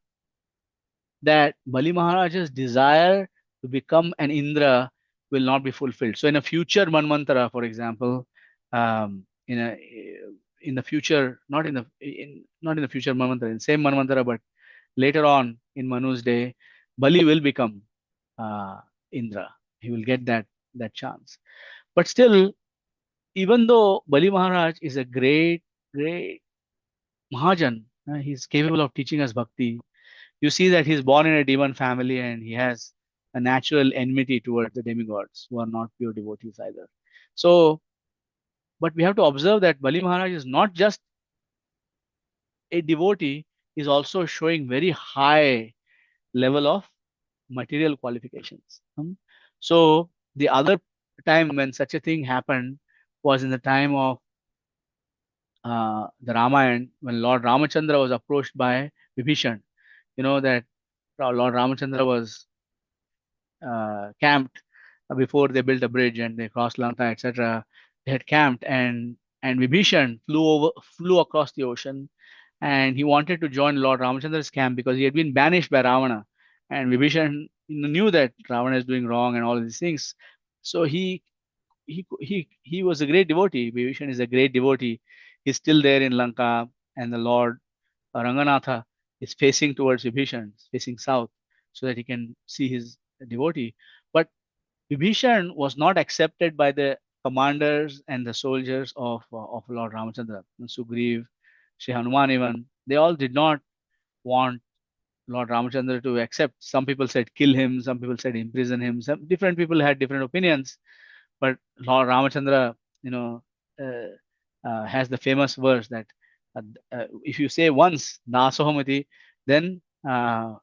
that Bali Maharaj's desire to become an Indra will not be fulfilled. So in a future Manvantara, for example, in the future, not in the future Manvantara, in same Manvantara, but later on in Manu's day, Bali will become Indra. He will get that chance. But still, even though Bali Maharaj is a great Mahajan, he's capable of teaching us bhakti. You see that he's born in a demon family and he has a natural enmity towards the demigods who are not pure devotees either. So, but we have to observe that Bali Maharaj is not just a devotee, is also showing very high level of material qualifications. So the other time when such a thing happened was in the time of the Ramayana, when Lord Ramachandra was approached by Vibhishan. You know that Lord Ramachandra was camped before they built a bridge and they crossed Lanka, etc. They had camped, and Vibhishan flew across the ocean, and he wanted to join Lord Ramachandra's camp because he had been banished by Ravana, and Vibhishan knew that Ravana is doing wrong and all these things. So he was a great devotee. Vibhishan is a great devotee. He's still there in Lanka, and the Lord Ranganatha is facing towards Vibhishan, facing south, so that he can see his devotee. But Vibhishan was not accepted by the commanders and the soldiers of Lord Ramachandra. Sugriv, Sri Hanuman even, they all did not want Lord Ramachandra to accept. Some people said kill him, some people said imprison him. Some different people had different opinions. But Lord Ramachandra, you know, has the famous verse that if you say once Nasohamati, then I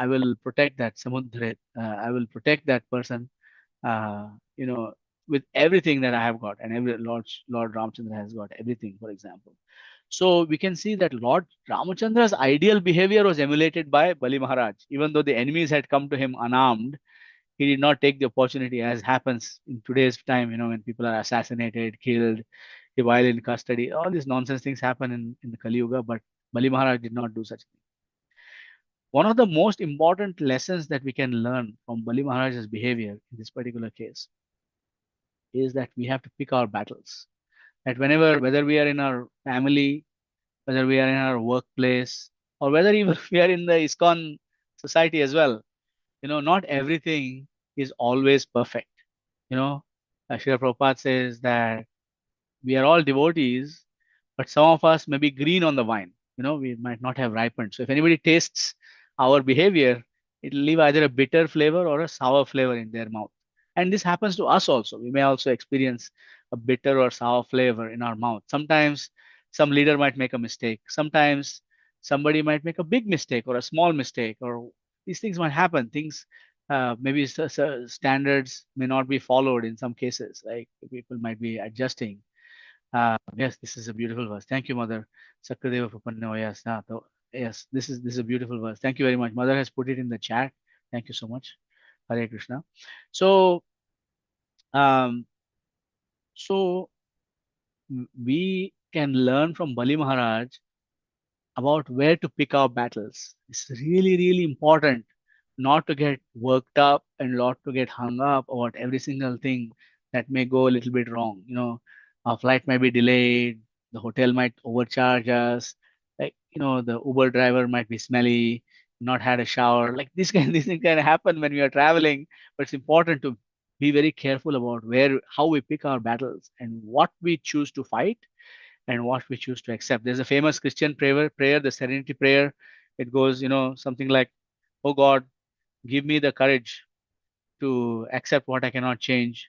will protect that Samudra. I will protect that person, uh, you know, with everything that I have got, and every Lord Ramachandra has got everything, for example. So we can see that Lord Ramachandra's ideal behavior was emulated by Bali Maharaj. Even though the enemies had come to him unarmed, he did not take the opportunity, as happens in today's time, when people are assassinated, killed, while in custody. All these nonsense things happen in the Kali Yuga, but Bali Maharaj did not do such thing. One of the most important lessons that we can learn from Bali Maharaj's behavior in this particular case is that we have to pick our battles. That whether we are in our family, whether we are in our workplace, or whether even we are in the ISKCON society as well, not everything is always perfect. Srila Prabhupada says that we are all devotees, but some of us may be green on the vine. We might not have ripened. So if anybody tastes our behavior, it'll leave either a bitter flavor or a sour flavor in their mouth. And this happens to us also. We may also experience a bitter or sour flavor in our mouth. Sometimes some leader might make a mistake. Sometimes somebody might make a big mistake or a small mistake, or these things might happen. Things maybe standards may not be followed in some cases. Like people might be adjusting. Yes, this is a beautiful verse. Thank you, Mother. Sakradeva Pupanno. Yes, yes, this is a beautiful verse. Thank you very much. Mother has put it in the chat. Thank you so much. Hare Krishna. So, um, so we can learn from Bali Maharaj about where to pick our battles. It's really, really important not to get worked up and not to get hung up about every single thing that may go a little bit wrong. Our flight might be delayed, the hotel might overcharge us, like, the Uber driver might be smelly, not had a shower. Like this thing can happen when we are traveling, but it's important to be very careful about how we pick our battles and what we choose to fight and what we choose to accept. There's a famous Christian prayer, the Serenity Prayer. It goes, something like, "Oh God, give me the courage to accept what I cannot change.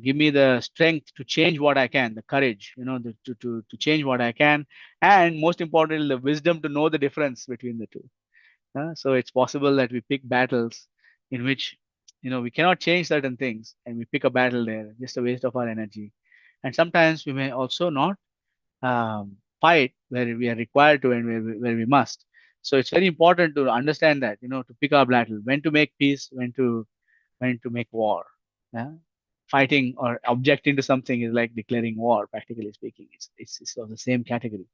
Give me the strength to change what I can, the courage, to change what I can, and most importantly, the wisdom to know the difference between the two." So it's possible that we pick battles in which, we cannot change certain things, and we pick a battle there, just a waste of our energy. And sometimes we may also not fight where we are required to and where we must. So it's very important to understand that, to pick our battle, when to make peace, when to make war. Yeah? Fighting or objecting to something is like declaring war, practically speaking. It's of the same category.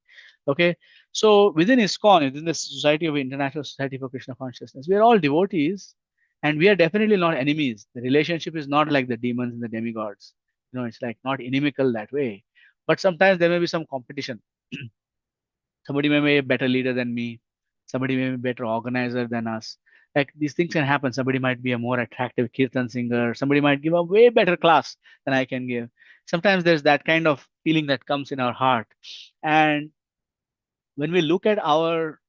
Okay, so within ISKCON, within the Society of International Society for Krishna Consciousness, we are all devotees, and we are definitely not enemies. The relationship is not like the demons and the demigods. It's like not inimical that way. But sometimes there may be some competition. Somebody may be a better leader than me. Somebody may be a better organizer than us. Like these things can happen. Somebody might be a more attractive kirtan singer. Somebody might give a way better class than I can give. Sometimes there's that kind of feeling that comes in our heart. And when we look at our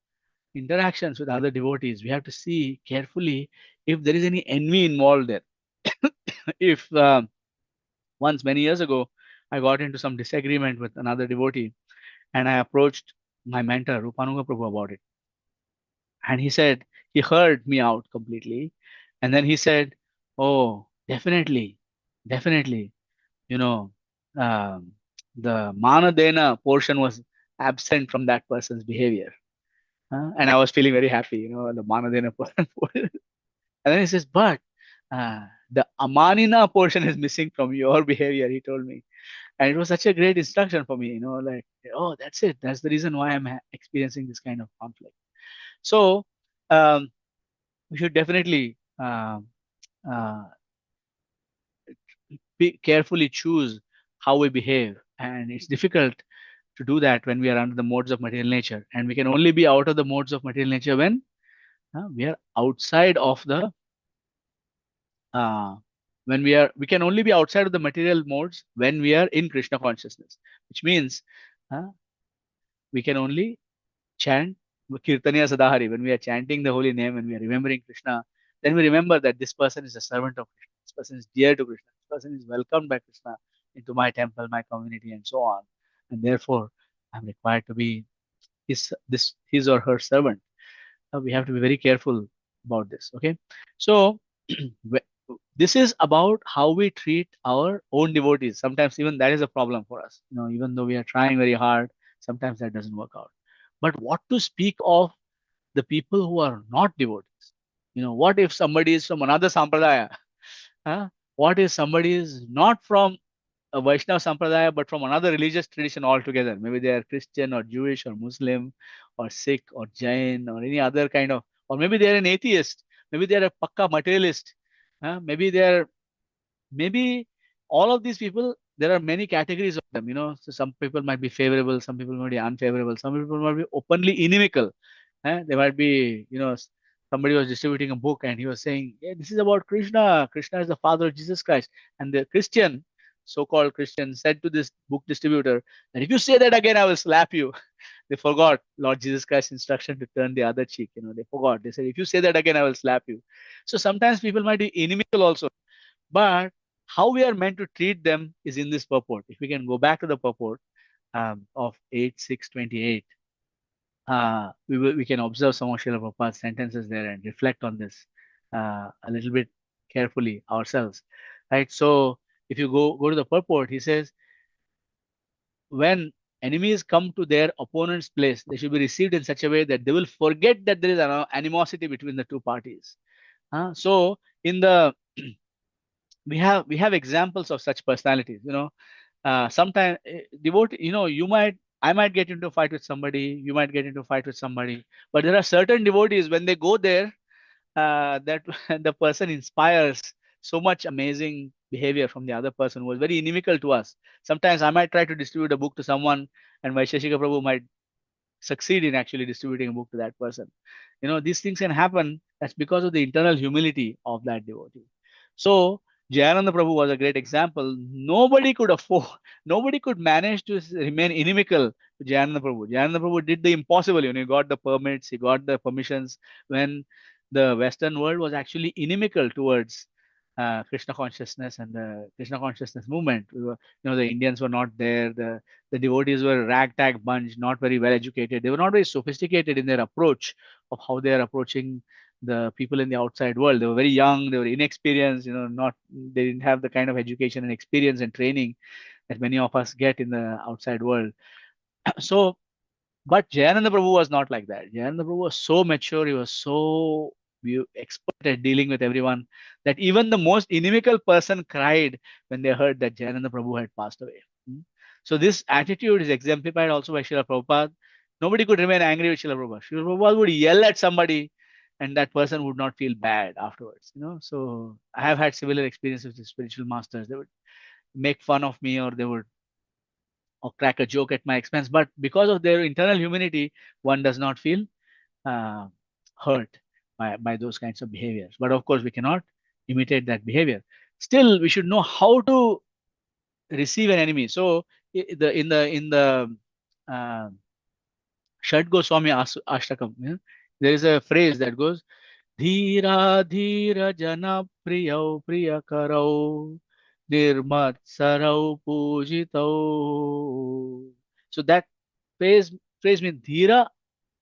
interactions with other devotees, we have to see carefully if there is any envy involved there. If Once, many years ago, I got into some disagreement with another devotee, and I approached my mentor, Rupanuga Prabhu, about it. And he said, he heard me out completely. And then he said, oh, definitely, definitely, you know, the Manadena portion was absent from that person's behavior. And I was feeling very happy, the Manadena portion. And then he says, but the Amanina portion is missing from your behavior, he told me. And it was such a great instruction for me, like, oh, that's it. That's the reason why I'm experiencing this kind of conflict. So we should definitely carefully choose how we behave. And it's difficult to do that when we are under the modes of material nature. And we can only be out of the modes of material nature when we are outside of the we can only be outside of the material modes when we are in Krishna consciousness, which means we can only chant Kirtaniya Sadahari. When we are chanting the holy name, when we are remembering Krishna, then we remember that this person is a servant of Krishna. This person is dear to Krishna. This person is welcomed by Krishna into my temple, my community, and so on. And therefore, I'm required to be his or her servant. We have to be very careful about this. Okay, so this is about how we treat our own devotees. Sometimes even that is a problem for us. Even though we are trying very hard, sometimes that doesn't work out. But what to speak of the people who are not devotees? What if somebody is from another sampradaya? What if somebody is not from a Vaishnava sampradaya, but from another religious tradition altogether? Maybe they are Christian or Jewish or Muslim or Sikh or Jain or any other kind of, or maybe they are an atheist. Maybe they are a pakka materialist. Maybe all of these people, there are many categories of them. So some people might be favorable, some people might be unfavorable, some people might be openly inimical. They might be, somebody was distributing a book and he was saying, yeah, this is about Krishna. Krishna is the father of Jesus Christ. And the Christian, so-called Christian, said to this book distributor that if you say that again, I will slap you. They forgot Lord Jesus Christ's instruction to turn the other cheek. They forgot. They said, if you say that again, I will slap you. So sometimes people might be inimical also. But how we are meant to treat them is in this purport. If we can go back to the purport of 8.6.28, we can observe some of Srila Prabhupada's sentences there and reflect on this a little bit carefully ourselves. Right? So if you go to the purport, he says, when enemies come to their opponent's place, they should be received in such a way that they will forget that there is an animosity between the two parties. So in the we have examples of such personalities. Sometimes devotee, I might get into a fight with somebody, you might get into a fight with somebody, but there are certain devotees, when they go there, that the person inspires so much amazing behavior from the other person who was very inimical to us. Sometimes I might try to distribute a book to someone, and Vaisheshika Prabhu might succeed in actually distributing a book to that person. These things can happen. That's because of the internal humility of that devotee. So Jayananda Prabhu was a great example. Nobody could manage to remain inimical to Jayananda Prabhu. Jayananda Prabhu did the impossible. He got the permits, he got the permissions when the Western world was actually inimical towards Krishna consciousness and the Krishna consciousness movement. The Indians were not there. The devotees were a ragtag bunch, not very well educated. They were not very sophisticated in their approach of how they are approaching the people in the outside world. They were very young, they were inexperienced, they didn't have the kind of education and experience and training that many of us get in the outside world. So, but Jayananda Prabhu was not like that. Jayananda Prabhu was so mature, he was so expert at dealing with everyone that even the most inimical person cried when they heard that Jayananda Prabhu had passed away. So this attitude is exemplified also by Srila Prabhupada. Nobody could remain angry with Srila Prabhupada. Srila Prabhupada would yell at somebody and that person would not feel bad afterwards. So I have had similar experiences with spiritual masters. They would make fun of me, or they would crack a joke at my expense, but because of their internal humility, one does not feel hurt by those kinds of behaviors. But of course, we cannot imitate that behavior. Still, we should know how to receive an enemy. So in the Shad Goswami Ashtakam, there is a phrase that goes, Dhira dhira jana priyau priyakarau nirmatsarau pujitau. So that phrase means dhira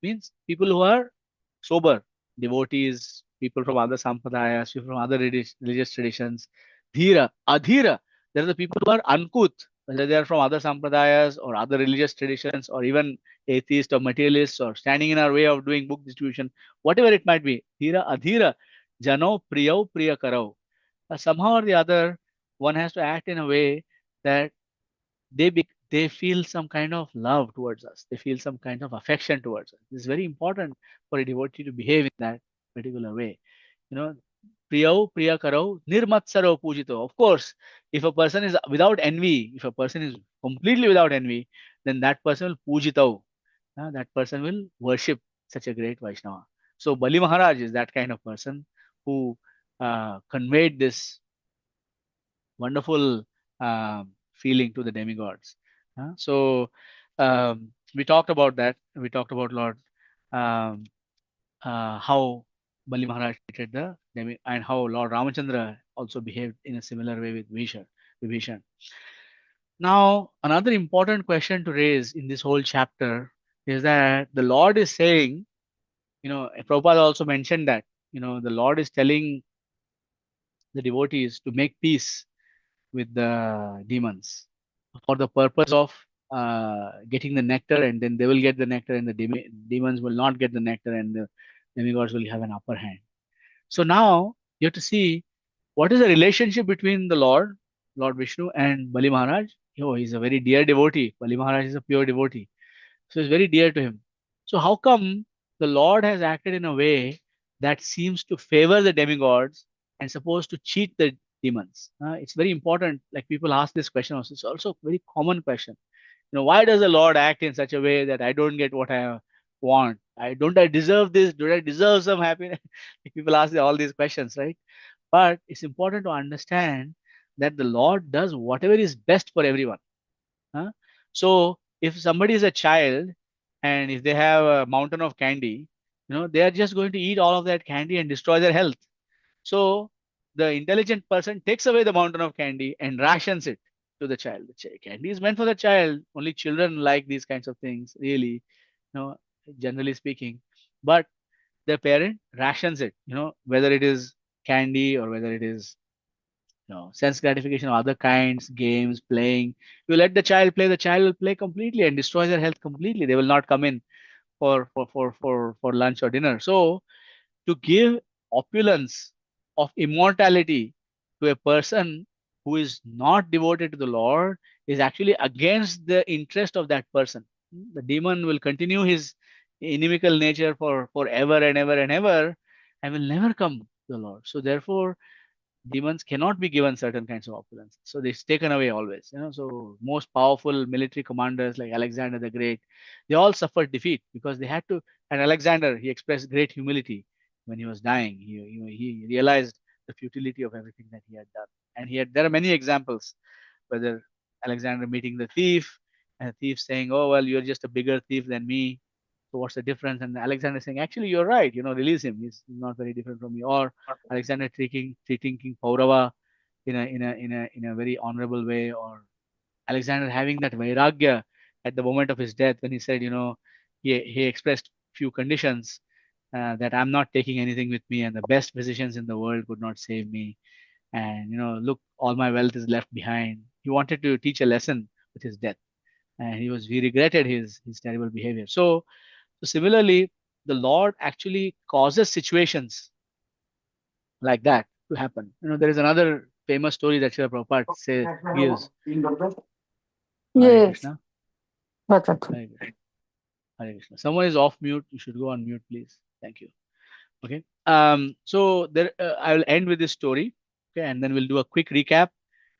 means people who are sober, devotees, people from other sampradayas, people from other religious traditions. Dhira, adhira, there are the people who are uncouth, whether they are from other sampradayas or other religious traditions or even atheists or materialists or standing in our way of doing book distribution, whatever it might be. Dhira, adhira, jano priyau priyakarau. Somehow or the other, one has to act in a way that they feel some kind of love towards us. They feel some kind of affection towards us. It's very important for a devotee to behave in that particular way. You know, priyau priyakarau nirmatsaro pujito. Of course, if a person is without envy, if a person is completely without envy, then that person will pujitau. That person will worship such a great Vaishnava. So Bali Maharaj is that kind of person who conveyed this wonderful feeling to the demigods. We talked about that. We talked about Lord um, how Bali Maharaj treated the demi and how Lord Ramachandra also behaved in a similar way with Vibhishan. Now, another important question to raise in this whole chapter is that the Lord is saying, Prabhupada also mentioned that, the Lord is telling the devotees to make peace with the demons for the purpose of getting the nectar, and then they will get the nectar and the demons will not get the nectar and the demigods will have an upper hand. So now you have to see what is the relationship between the Lord Vishnu and Bali Maharaj. He's a very dear devotee. Bali Maharaj is a pure devotee. So it's very dear to him. So how come the Lord has acted in a way that seems to favor the demigods and supposed to cheat the demons? It's very important. Like people ask this question also. It's also a very common question. Why does the Lord act in such a way that I don't get what I want? I deserve this? Do I deserve some happiness? People ask all these questions, right? But it's important to understand that the Lord does whatever is best for everyone. So if somebody is a child and if they have a mountain of candy, they are just going to eat all of that candy and destroy their health. So the intelligent person takes away the mountain of candy and rations it to the child. The candy is meant for the child. Only children like these kinds of things, really, generally speaking. But the parent rations it, whether it is candy or whether it is sense gratification of other kinds, games, playing. You let the child play, the child will play completely and destroy their health completely. They will not come in for lunch or dinner. So to give opulence of immortality to a person who is not devoted to the Lord is actually against the interest of that person. The demon will continue his inimical nature for forever and ever and ever and will never come to the Lord. So therefore, demons cannot be given certain kinds of opulence. So it's taken away always. So most powerful military commanders like Alexander the Great, they all suffered defeat because they had to. And Alexander, he expressed great humility when he was dying. He realized the futility of everything that he had done. And there are many examples, whether Alexander meeting the thief and the thief saying, "Oh, well, you're just a bigger thief than me. So what's the difference?" And Alexander saying, "Actually, you're right. Release him. He's not very different from me." Or Alexander treating King Paurava in a very honorable way, or Alexander having that vairagya at the moment of his death when he said, he expressed few conditions that I'm not taking anything with me, and the best physicians in the world could not save me, and look, all my wealth is left behind. He wanted to teach a lesson with his death, and he regretted his terrible behavior. So similarly, the Lord actually causes situations like that to happen. There is another famous story that Srila Prabhupada gives. Hare Yes. Krishna. What's up? Hare Krishna. Hare Krishna. Someone is off mute. You should go on mute, please. Thank you. Okay. So there, I will end with this story. Okay, and then we'll do a quick recap.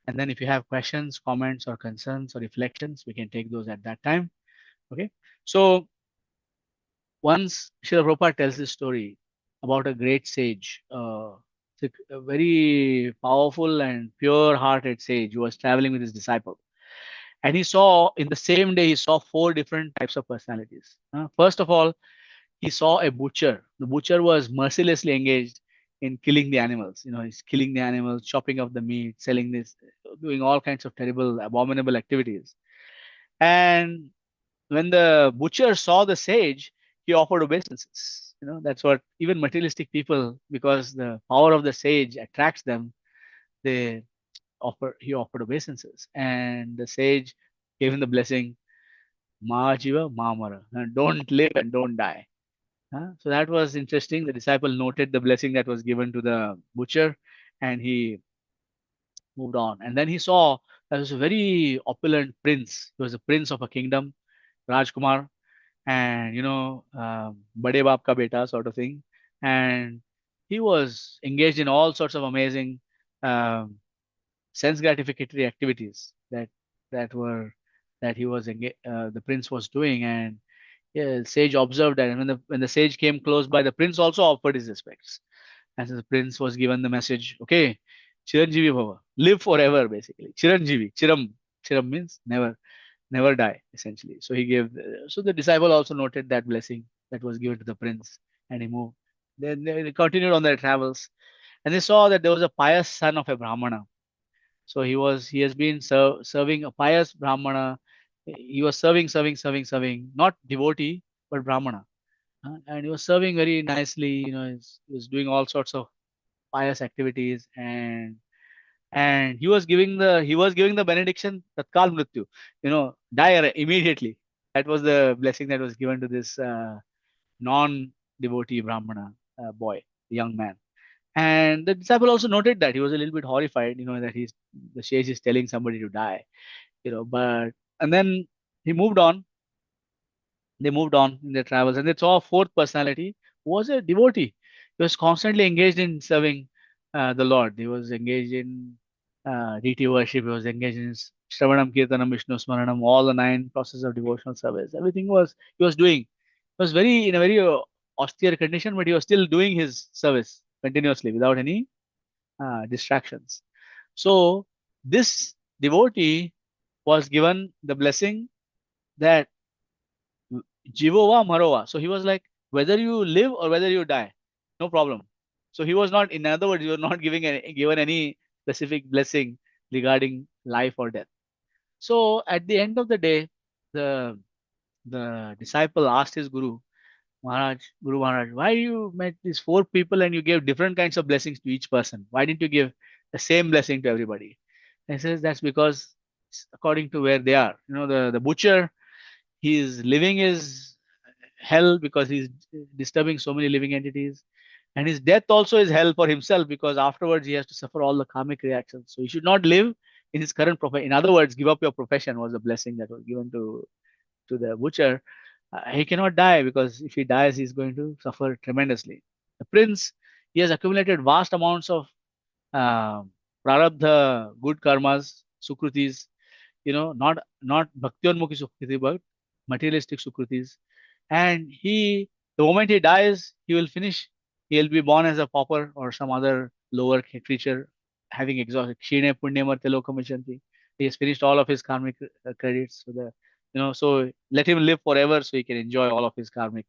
And then if you have questions, comments, or concerns or reflections, we can take those at that time. Okay. So once Srila Prabhupada tells this story about a great sage, a very powerful and pure-hearted sage who was traveling with his disciple. And he saw, in the same day, he saw 4 different types of personalities. First of all, he saw a butcher. The butcher was mercilessly engaged in killing the animals. He's killing the animals, chopping up the meat, selling this, doing all kinds of terrible, abominable activities. And when the butcher saw the sage, he offered obeisances. That's what even materialistic people, because the power of the sage attracts them, he offered obeisances. And the sage gave him the blessing, Ma Jiva Ma Mara, don't live and don't die. So that was interesting. The disciple noted the blessing that was given to the butcher, and he moved on. And then he saw there was a very opulent prince. He was a prince of a kingdom, Rajkumar, and Bade Baap ka beta sort of thing. And he was engaged in all sorts of amazing um, sense gratificatory activities that he was the prince was doing. And yeah, sage observed that, and when the sage came close by, the prince also offered his respects. And so the prince was given the message, okay, Chiranjeevi Bhava, live forever, basically. Chiranjeevi, Chiram means never die, essentially. So so the disciple also noted that blessing that was given to the prince, and he moved. Then they continued on their travels, and they saw that there was a pious son of a Brahmana. So he has been serving a pious Brahmana. He was serving, not devotee, but Brahmana. And he was serving very nicely. He was doing all sorts of pious activities, and he was giving the benediction tatkal mrityu, die immediately. That was the blessing that was given to this non-devotee Brahmana boy, young man. And the disciple also noted that he was a little bit horrified, that the sage is telling somebody to die, but and then he moved on. They moved on in their travels, and they saw a fourth personality who was a devotee. He was constantly engaged in serving the Lord. He was engaged in deity worship. He was engaged in Shravanam, Kirtanam, Vishnu Smaranam, all the 9 processes of devotional service. Everything he was doing. He was in a very austere condition, but he was still doing his service continuously without any distractions. So this devotee was given the blessing that Jivova Marova. So he was like, whether you live or whether you die, no problem. So he was not, in other words, he was not given any specific blessing regarding life or death. So at the end of the day, the disciple asked his Guru Maharaj, why you met these 4 people and you gave different kinds of blessings to each person? Why didn't you give the same blessing to everybody? And he says that's because according to where they are. The butcher, he is living his hell because he's disturbing so many living entities. And his death also is hell for himself, because afterwards he has to suffer all the karmic reactions. So he should not live in his current profession. In other words, give up your profession was a blessing that was given to the butcher. He cannot die, because if he dies, he's going to suffer tremendously. The prince, he has accumulated vast amounts of prarabdha, good karmas, sukrutis, not bhaktyonmukhi sukruti, but materialistic sukrutis. And the moment he dies, he'll be born as a pauper or some other lower creature, having exhausted. Kshine punyamar telokamishanti. He has finished all of his karmic credits. So let him live forever so he can enjoy all of his karmic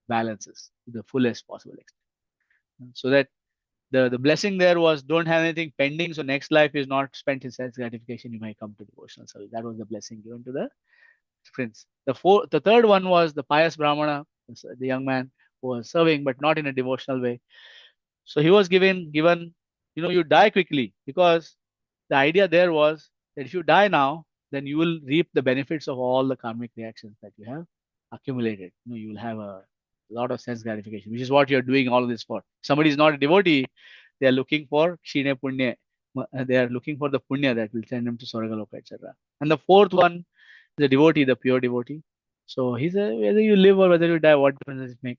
balances to the fullest possible extent. So that the blessing there was, don't have anything pending, so next life is not spent in sense gratification, you may come to devotional service. That was the blessing given to the prince. The third one was the pious Brahmana, the young man who was serving, but not in a devotional way. So he was given, you die quickly, because the idea there was that if you die now, then you will reap the benefits of all the karmic reactions that you have accumulated. You will have a lot of sense gratification, which is what you're doing all of this for. Somebody is not a devotee, they are looking for Kshine Punya. They are looking for the Punya that will send them to Swargaloka, etc. And the fourth one, the devotee, the pure devotee. So he said, whether you live or whether you die, what difference does it make?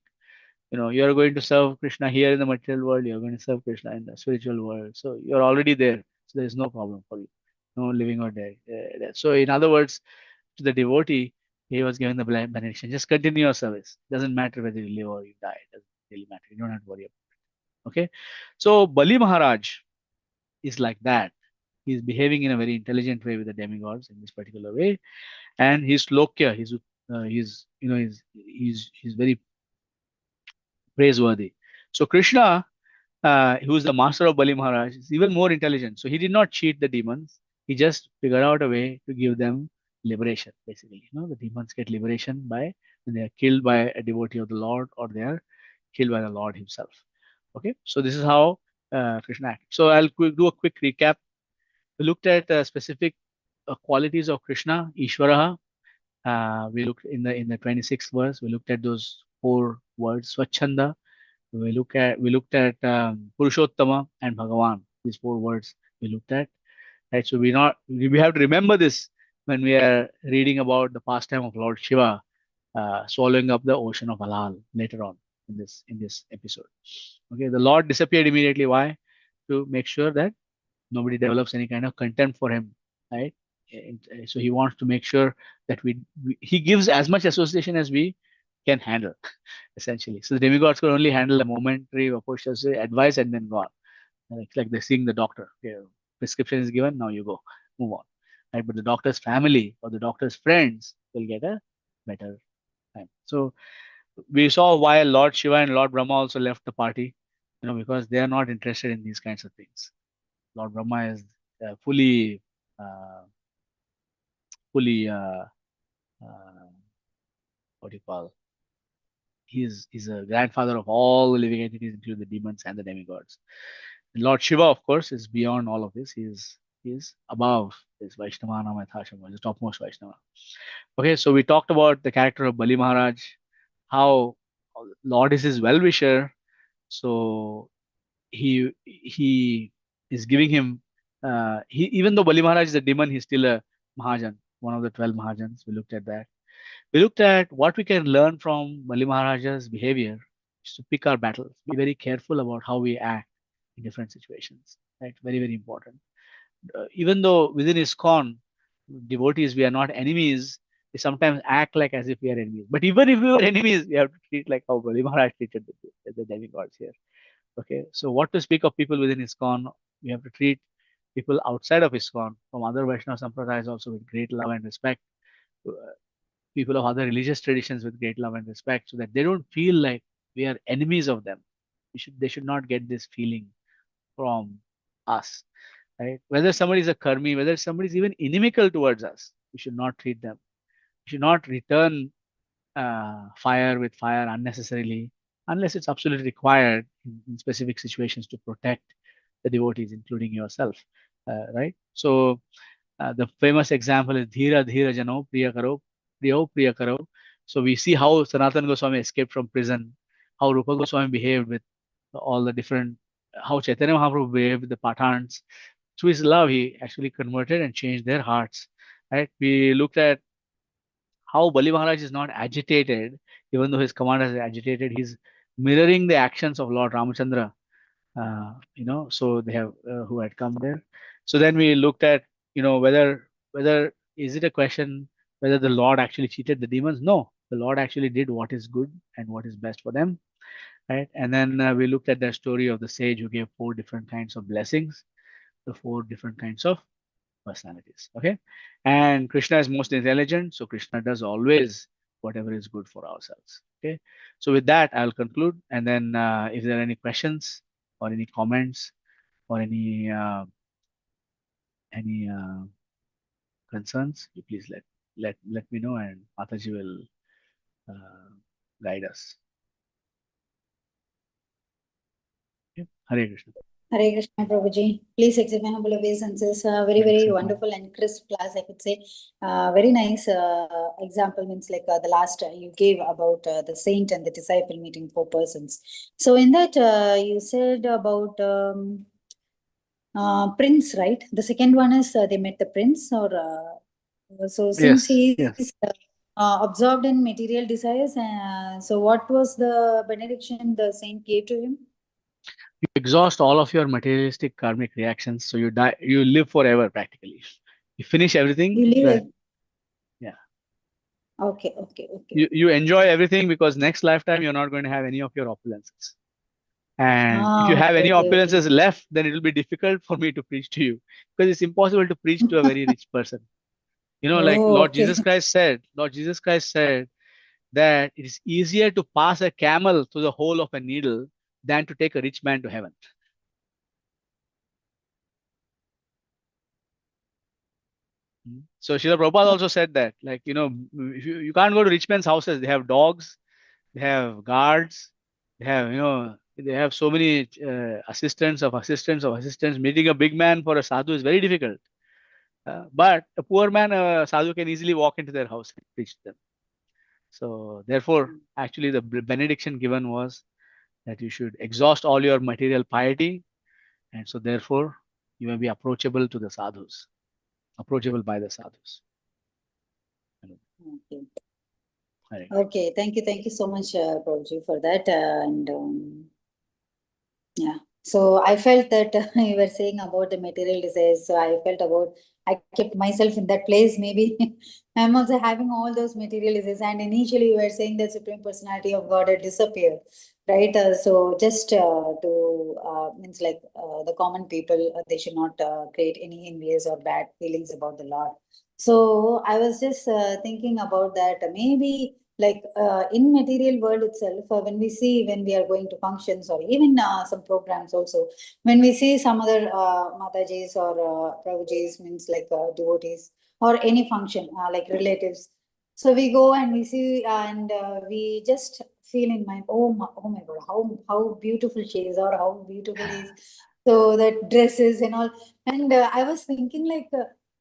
You are going to serve Krishna here in the material world, you're going to serve Krishna in the spiritual world. So you're already there. So there is no problem for you. No living or dead. So in other words, to the devotee, he was given the benediction. Just continue your service. Doesn't matter whether you live or you die. It doesn't really matter. You don't have to worry about it. Okay. So Bali Maharaj is like that. He's behaving in a very intelligent way with the demigods in this particular way. And he's Lokya. He's very praiseworthy. So Krishna, who is the master of Bali Maharaj, is even more intelligent. So he did not cheat the demons. he just figured out a way to give them liberation, basically. The demons get liberation when they are killed by a devotee of the Lord, or they are killed by the Lord himself. Okay, so this is how Krishna acted. So I'll do a quick recap. We looked at specific qualities of Krishna, Ishvaraha. We looked in the 26th verse. We looked at those 4 words, Swachhanda. We looked at Purushottama and Bhagavan. These 4 words we looked at. Right. So we have to remember this when we are reading about the pastime of Lord Shiva swallowing up the ocean of halal later on in this episode. Okay, the Lord disappeared immediately. Why? To make sure that nobody develops any kind of contempt for him, right? So he wants to make sure that he gives as much association as we can handle, essentially. So the demigods could only handle a momentary advice and then go on. It's like they're seeing the doctor. Okay, prescription is given, now you go, move on. Right? But the doctor's family or the doctor's friends will get a better time. So we saw why Lord Shiva and Lord Brahma also left the party, because they are not interested in these kinds of things. Lord Brahma is fully what do you call? He's a grandfather of all the living entities, including the demons and the demigods. And Lord Shiva, of course, is beyond all of this. He is above this Vaishnava Namathashama, the topmost Vaishnava. Okay, so we talked about the character of Bali Maharaj, how Lord is his well-wisher. So he is giving him, even though Bali Maharaj is a demon, he's still a Mahajan, one of the 12 Mahajans. We looked at that. We looked at what we can learn from Bali Maharaja's behavior, is to pick our battles. Be very careful about how we act in different situations. Right? Very, very important. Even though within ISKCON, devotees, we are not enemies, we sometimes act like as if we are enemies. But even if we were enemies, we have to treat like how Bali Maharaj treated the demigods here. Okay, so what to speak of people within ISKCON? We have to treat people outside of ISKCON from other Vaishnava sampradayas also with great love and respect. People of other religious traditions with great love and respect, so that they don't feel like we are enemies of them. They should not get this feeling from us, right? Whether somebody is a karmi, whether somebody is even inimical towards us, we should not treat them. We should not return fire with fire unnecessarily, unless it's absolutely required in specific situations to protect the devotees, including yourself, right? So the famous example is Dhira Dhira Jano Priya Karo Priyo Priya Karo. So we see how Sanatana Goswami escaped from prison, how Rupa Goswami behaved with all the different, how Chaitanya Mahaprabhu behaved with the Pathans. Through his love, he actually converted and changed their hearts. Right? We looked at how Bali Maharaj is not agitated, even though his commander is agitated. He's mirroring the actions of Lord Ramachandra. So they have who had come there. So then we looked at, whether is it a question whether the Lord actually cheated the demons? No, the Lord actually did what is good and what is best for them, right? And then we looked at the story of the sage who gave 4 different kinds of blessings, the 4 different kinds of personalities. Okay, and Krishna is most intelligent, so Krishna does always whatever is good for ourselves. Okay, so with that I'll conclude, and then if there are any questions or any comments or any concerns, you please let me know, and Mataji will guide us. Okay. Hare Krishna. Hare Krishna, Prabhuji. Please accept my humble obeisances. Very, very wonderful and crisp class, I could say. Very nice example means like the last you gave about the saint and the disciple meeting 4 persons. So in that you said about prince, right? The second one is they met the prince, or so since he is absorbed in material desires, so what was the benediction the saint gave to him? You exhaust all of your materialistic karmic reactions, so you die, you live forever practically. You finish everything. You live. Yeah. Okay. You enjoy everything, because next lifetime you're not going to have any of your opulences. And if you have any opulences left, then it will be difficult for me to preach to you, because it's impossible to preach to a very rich person. Like Lord Jesus Christ said that it is easier to pass a camel through the hole of a needle than to take a rich man to heaven. So Srila Prabhupada also said that, like, if you can't go to rich men's houses. They have dogs, they have guards, they have so many assistants of assistants of assistants. Meeting a big man for a sadhu is very difficult. But a poor man, a sadhu can easily walk into their house and preach to them. So therefore, actually, the benediction given was that you should exhaust all your material piety, and so therefore you may be approachable to the sadhus, approachable by the sadhus. Okay. Right. Okay, thank you so much, Prabhuji, for that. Yeah, so I felt that you were saying about the material desires. So I felt about, I kept myself in that place. Maybe I'm also having all those material desires. And initially, you were saying that Supreme Personality of God had disappeared, right? So just means like the common people, they should not create any envious or bad feelings about the Lord. So I was just thinking about that. Maybe like in material world itself, when we are going to functions or even some programs also, when we see some other Matajis or Prabhujis, means like devotees, or any function like relatives, so we go and we see and we just feel in mind, oh my God, how beautiful she is, or how beautiful he is, so that dresses and all. And I was thinking like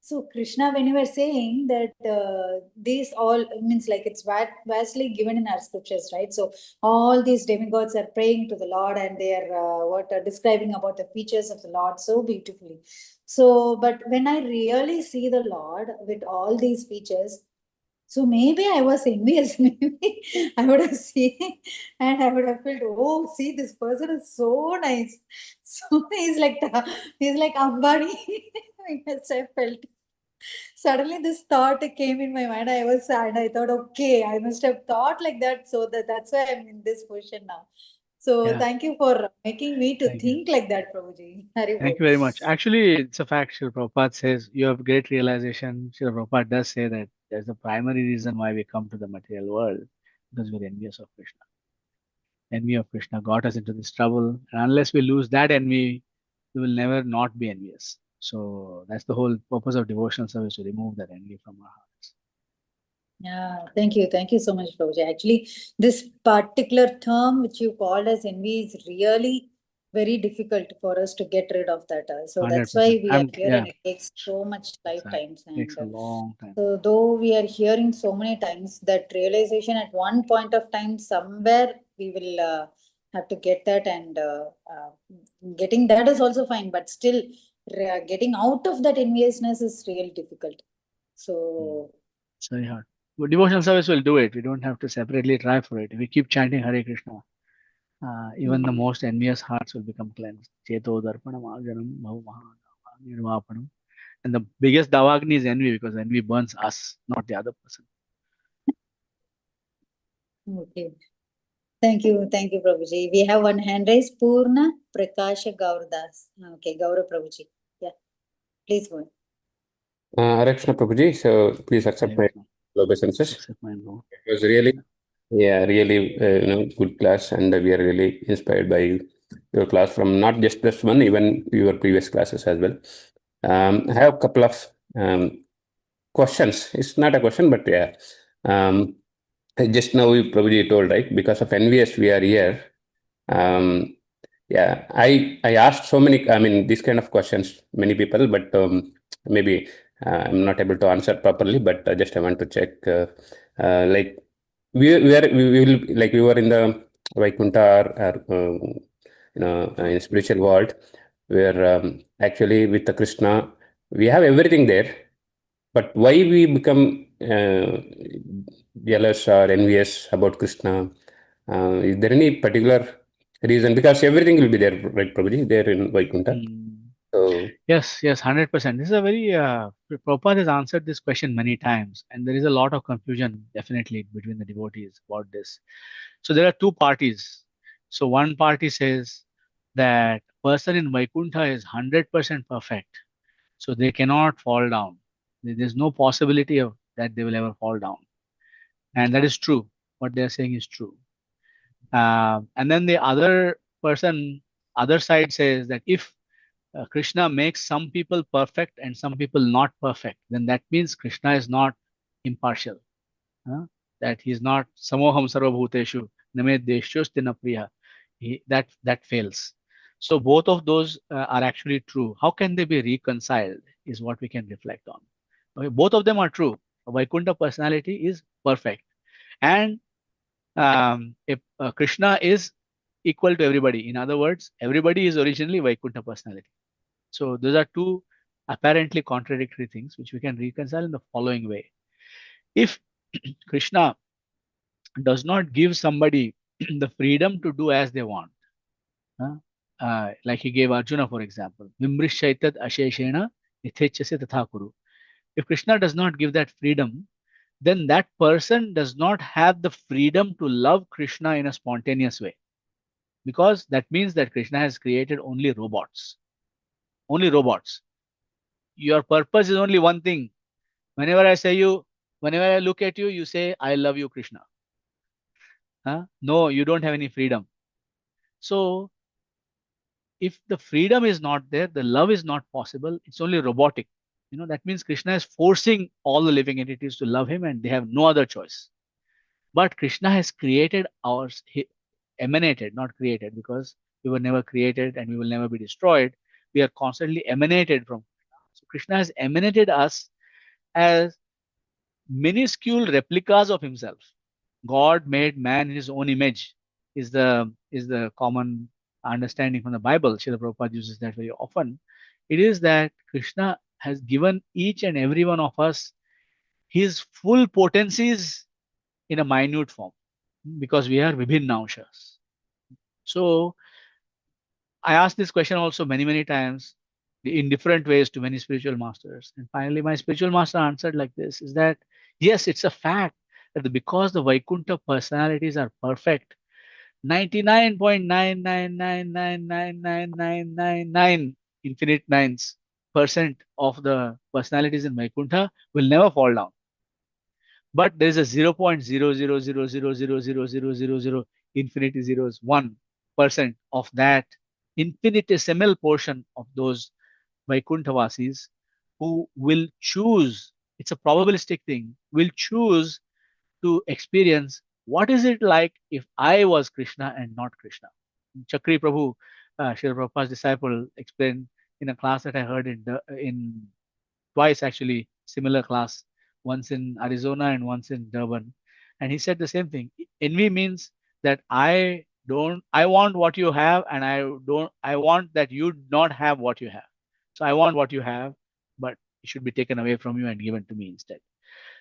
so Krishna, when you were saying that these all means like it's vastly given in our scriptures, right? So all these demigods are praying to the Lord, and they are describing about the features of the Lord so beautifully. So, but when I really see the Lord with all these features, so maybe I was envious. Maybe I would have seen and I would have felt, oh, see, this person is so nice. So he's like Ambani. Yes, I felt. Suddenly this thought came in my mind. I was sad. I thought, okay, I must have thought like that. So that's why I'm in this position now. So Yeah. thank you for making me to Thank you. think like that, Prabhuji. Hari Thank bol. you very much. Actually, it's a fact. Srila Prabhupada says you have great realization. Srila Prabhupada does say that there's the primary reason why we come to the material world, because we're envious of Krishna. Envy of Krishna got us into this trouble. And unless we lose that envy, we will never not be envious. So that's the whole purpose of devotional service, to remove that envy from our hearts. Yeah, thank you. Thank you so much, Prabhuji. Actually, this particular term which you called as envy is really very difficult for us to get rid of that. So that's why 100%. we are here, and it takes so much Exactly. lifetimes. Takes a And long time. so though we are hearing so many times, that realization at one point of time, somewhere we will have to get that, and getting that is also fine, but still getting out of that enviousness is real difficult. So It's very hard. But devotional service will do it. We don't have to separately try for it. If we keep chanting Hare Krishna, even the most envious hearts will become cleansed. Cheto darpanam ajanam nirvapanam. And the biggest davagni is envy, because envy burns us, not the other person. okay. Thank you, Prabhuji. We have one hand raised, Purna Prakasha Gauradas. Okay, Gaura Prabhuji. Yeah, please go ahead. Hare Krishna Prabhuji, so please accept my obeisances. Accept my Lord. It was really, really, good class, and we are really inspired by your class from not just this one, even your previous classes as well. I have a couple of questions. It's not a question, but yeah. Just now, Prabhuji told, right? Because of envious, we are here. Yeah, I asked so many, I mean, these kind of questions, many people, but maybe I'm not able to answer properly, but just I want to check, like, we will, like, we were in the Vaikuntha, or in spiritual world, where actually with the Krishna, we have everything there, but why we become jealous or envious about Krishna? Is there any particular reason? Because everything will be there, right, Prabhuji, there in Vaikuntha. So Yes, 100%. This is a very, Prabhupada has answered this question many times, and there is a lot of confusion definitely between the devotees about this. So there are two parties. So one party says that person in Vaikuntha is 100% perfect, so they cannot fall down. There's no possibility of that they will ever fall down, and that is true. What they are saying is true. And then the other person, other side says that if Krishna makes some people perfect and some people not perfect, then that means Krishna is not impartial. That he is not samoham sarvabhuteshu name deshyosti priya. That fails. So both of those are actually true. How can they be reconciled is what we can reflect on. Okay, both of them are true. Vaikuntha personality is perfect, and if Krishna is equal to everybody. In other words, everybody is originally Vaikuntha personality. So those are two apparently contradictory things which we can reconcile in the following way. If Krishna does not give somebody the freedom to do as they want, like he gave Arjuna, for example, Vimrishaitat asheshena nithechase tatha kuru. If Krishna does not give that freedom, then that person does not have the freedom to love Krishna in a spontaneous way. Because that means that Krishna has created only robots. Only robots. Your purpose is only one thing. Whenever I look at you, you say, I love you, Krishna. No, you don't have any freedom. So if the freedom is not there, the love is not possible. It's only robotic. That means Krishna is forcing all the living entities to love him and they have no other choice. But Krishna has created ours, he emanated, not created, because we were never created and we will never be destroyed. We are constantly emanated from Krishna. So Krishna has emanated us as minuscule replicas of himself. God made man in his own image is the common understanding from the Bible. Srila Prabhupada uses that very often. It is that Krishna has given each and every one of us his full potencies in a minute form, because we are vibhinna anshas. So I asked this question also many times in different ways to many spiritual masters. And finally, my spiritual master answered like this, is that, yes, it's a fact that because the Vaikuntha personalities are perfect, 99.999999999 infinite nines percent of the personalities in Vaikuntha will never fall down. But there is a 0.000000000 infinity zeros 1% of that infinitesimal portion of those Vaikuntavasis who will choose, it's a probabilistic thing, will choose to experience what is it like if I was Krishna and not Krishna. Chakri Prabhu, Srila Prabhupada's disciple, explained in a class that I heard in twice actually, similar class, once in Arizona and once in Durban. And he said the same thing. Envy means that I want what you have, and I want that you not have what you have. So I want what you have, but it should be taken away from you and given to me instead.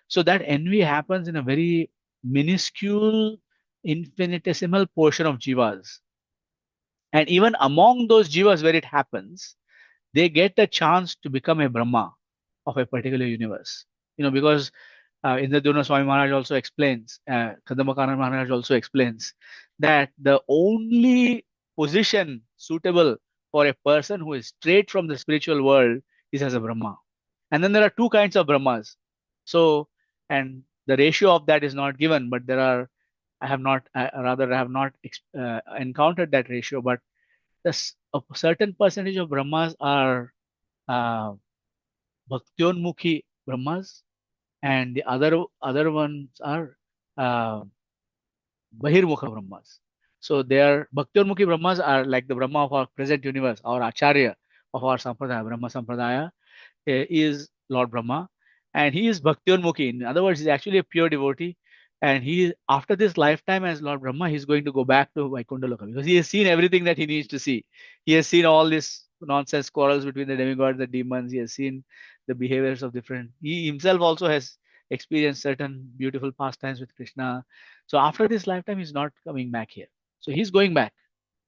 So that envy happens in a very minuscule, infinitesimal portion of jivas. And even among those jivas where it happens, they get a chance to become a Brahma of a particular universe. Because Indradurna Swami Maharaj also explains, Kadambakana Maharaj also explains that the only position suitable for a person who is straight from the spiritual world is as a Brahma. And then there are two kinds of Brahmas. So, and the ratio of that is not given, but I have not encountered that ratio, but a certain percentage of Brahmas are Bhaktyonmukhi Brahmas, and the other ones are Bahirmukha Brahmas. So they are Bhaktyonmukhi Brahmas are like the Brahma of our present universe, our Acharya of our Sampradaya, Brahma Sampradaya is Lord Brahma, and he is Bhaktyonmukhi. In other words, he's actually a pure devotee, and after this lifetime as Lord Brahma, he's going to go back to Vaikuntha Loka because he has seen everything that he needs to see. He has seen all this nonsense quarrels between the demigods, the demons. He has seen the behaviors of different. He himself also has experienced certain beautiful pastimes with Krishna. So after this lifetime, he's not coming back here. So he's going back.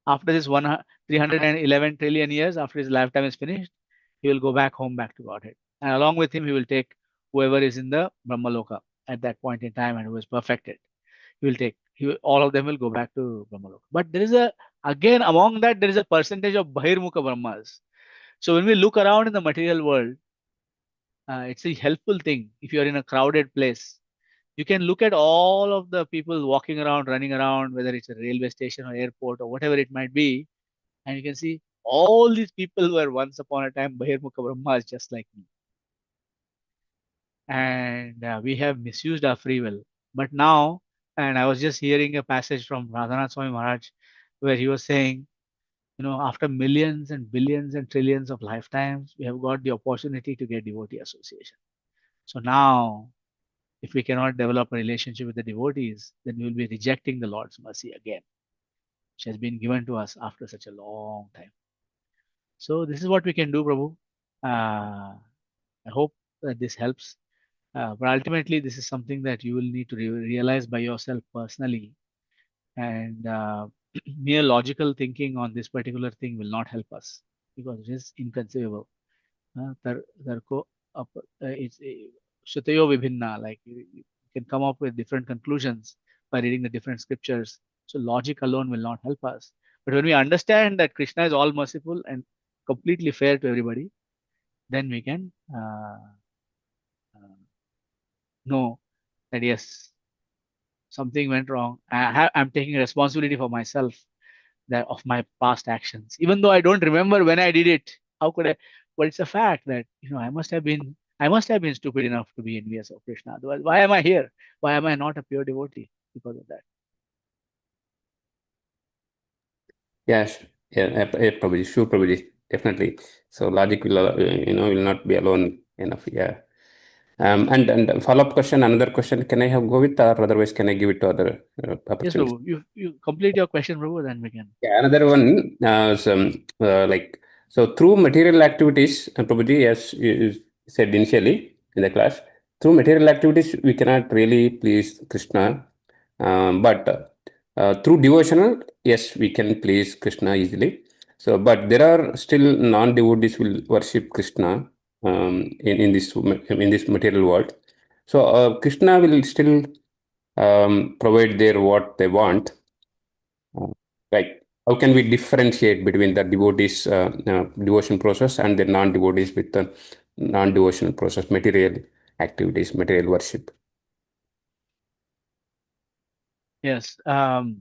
After this 311 trillion years, after his lifetime is finished, he will go back home, back to Godhead. And along with him, he will take whoever is in the Brahmaloka at that point in time and who is perfected. All of them will go back to Brahmaloka. But there is again, among that, there is a percentage of Bahirmukha Brahmas. So when we look around in the material world, it's a helpful thing. If you are in a crowded place, you can look at all of the people walking around, running around, whether it's a railway station or airport or whatever it might be, and you can see all these people were once upon a time Bahirmukha Brahmas just like me. And we have misused our free will. But now, and I was just hearing a passage from Radhanath Swami Maharaj where he was saying, after millions and billions and trillions of lifetimes, we have got the opportunity to get devotee association. So now, if we cannot develop a relationship with the devotees, then we will be rejecting the Lord's mercy again, which has been given to us after such a long time. So this is what we can do, Prabhu. I hope that this helps. But ultimately, this is something that you will need to realize by yourself personally. And mere logical thinking on this particular thing will not help us because it is inconceivable. It's Shutayo Vibhinna, like you can come up with different conclusions by reading the different scriptures. So logic alone will not help us. But when we understand that Krishna is all merciful and completely fair to everybody, then we can know that yes, something went wrong. I'm taking responsibility for myself, that of my past actions, even though I don't remember when I did it. How could I? But it's a fact that I must have been stupid enough to be envious of Krishna. Otherwise, why am I here? Why am I not a pure devotee? Because of that. Yes, yeah, Prabhuji, sure, Prabhuji, definitely. So logic will, will not be alone enough. Yeah. And follow-up question, another question, can I have go with, or otherwise can I give it to other Yes, opportunities? Prabhu. You complete your question, Prabhu, then we can. Yeah, another one, so through material activities, Prabhuji, as you said initially in the class, through material activities, we cannot really please Krishna. But through devotional, yes, we can please Krishna easily. So, but there are still non-devotees will worship Krishna in this material world. So, Krishna will still provide their what they want. Like, how can we differentiate between the devotees devotion process and the non-devotees with the non-devotional process, material activities, material worship? Yes. So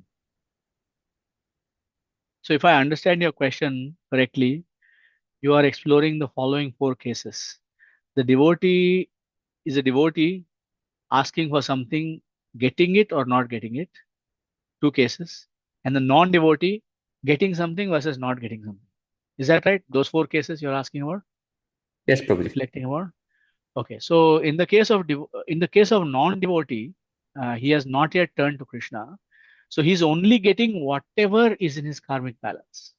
if I understand your question correctly, you are exploring the following 4 cases. The devotee is a devotee asking for something, getting it or not getting it. 2 cases. And the non-devotee getting something versus not getting something. Is that right? Those 4 cases you're asking about? Yes, Prabhuji. Reflecting about? Okay. So in the case of non-devotee, he has not yet turned to Krishna. So he's only getting whatever is in his karmic balance.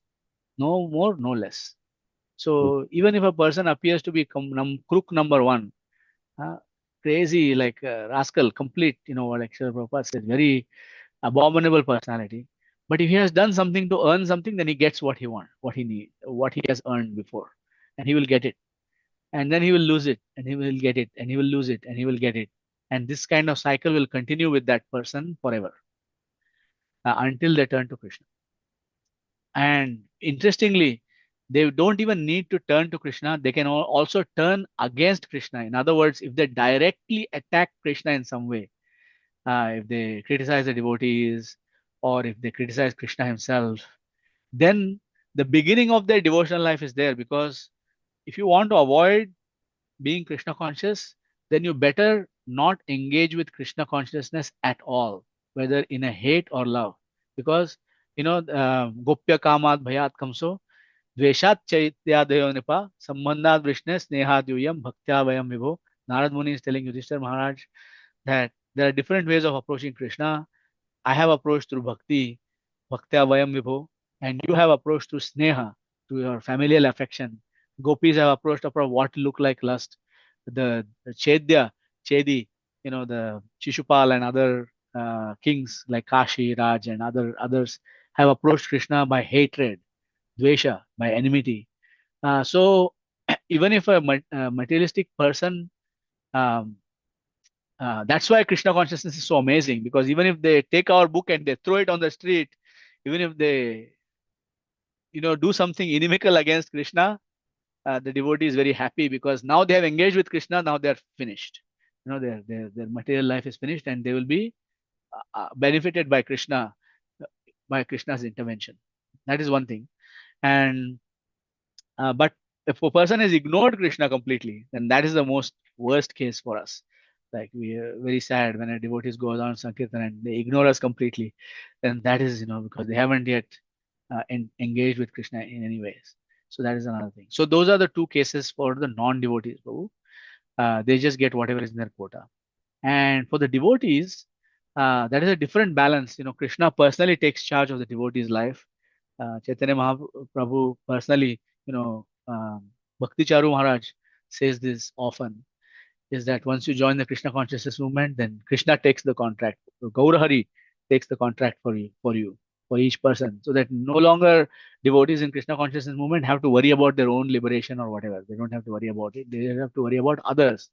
No more, no less. So even if a person appears to be crook number 1, crazy, like rascal, complete, what Akshara Prabhupada said, very abominable personality. But if he has done something to earn something, then he gets what he wants, what he needs, what he has earned before, and he will get it. And then he will lose it, and he will get it, and he will lose it, and he will get it. And this kind of cycle will continue with that person forever until they turn to Krishna. And interestingly, they don't even need to turn to Krishna. They can also turn against Krishna. In other words, if they directly attack Krishna in some way, if they criticize the devotees, or if they criticize Krishna himself, then the beginning of their devotional life is there. Because if you want to avoid being Krishna conscious, then you better not engage with Krishna consciousness at all, whether in a hate or love. Because, Gopya Kamat Bhayat Kamso, Dveshat Chaityadeyo Nipa, Sambandhat Vrishne Snehaduyam Bhaktya Vayam Vibho. Narad Muni is telling Yudhishthira Maharaj that there are different ways of approaching Krishna. I have approached through bhakti, bhaktya vayam vibho, and you have approached through sneha, to your familial affection. Gopis have approached upon what look like lust. The Chedi, the Shishupal and other kings like Kashi, Raj, and others have approached Krishna by hatred, dvesha, by enmity. So even if a materialistic person, um, that's why Krishna consciousness is so amazing, because even if they take our book and they throw it on the street, even if they, do something inimical against Krishna, the devotee is very happy because now they have engaged with Krishna. Now they are finished. Their material life is finished, and they will be benefited by Krishna, by Krishna's intervention. That is one thing. And But if a person has ignored Krishna completely, then that is the most worst case for us. Like we are very sad when a devotee goes on Sankirtan and they ignore us completely. Then that is, because they haven't yet engaged with Krishna in any ways. So that is another thing. So those are the two cases for the non-devotees, Prabhu. They just get whatever is in their quota. And for the devotees, that is a different balance. Krishna personally takes charge of the devotee's life. Chaitanya Mahaprabhu personally, Bhakti Charu Maharaj says this often, is that once you join the Krishna consciousness movement, then Krishna takes the contract. So Gaurahari takes the contract for you, for each person, so that no longer devotees in Krishna consciousness movement have to worry about their own liberation or whatever. They don't have to worry about it. They have to worry about others.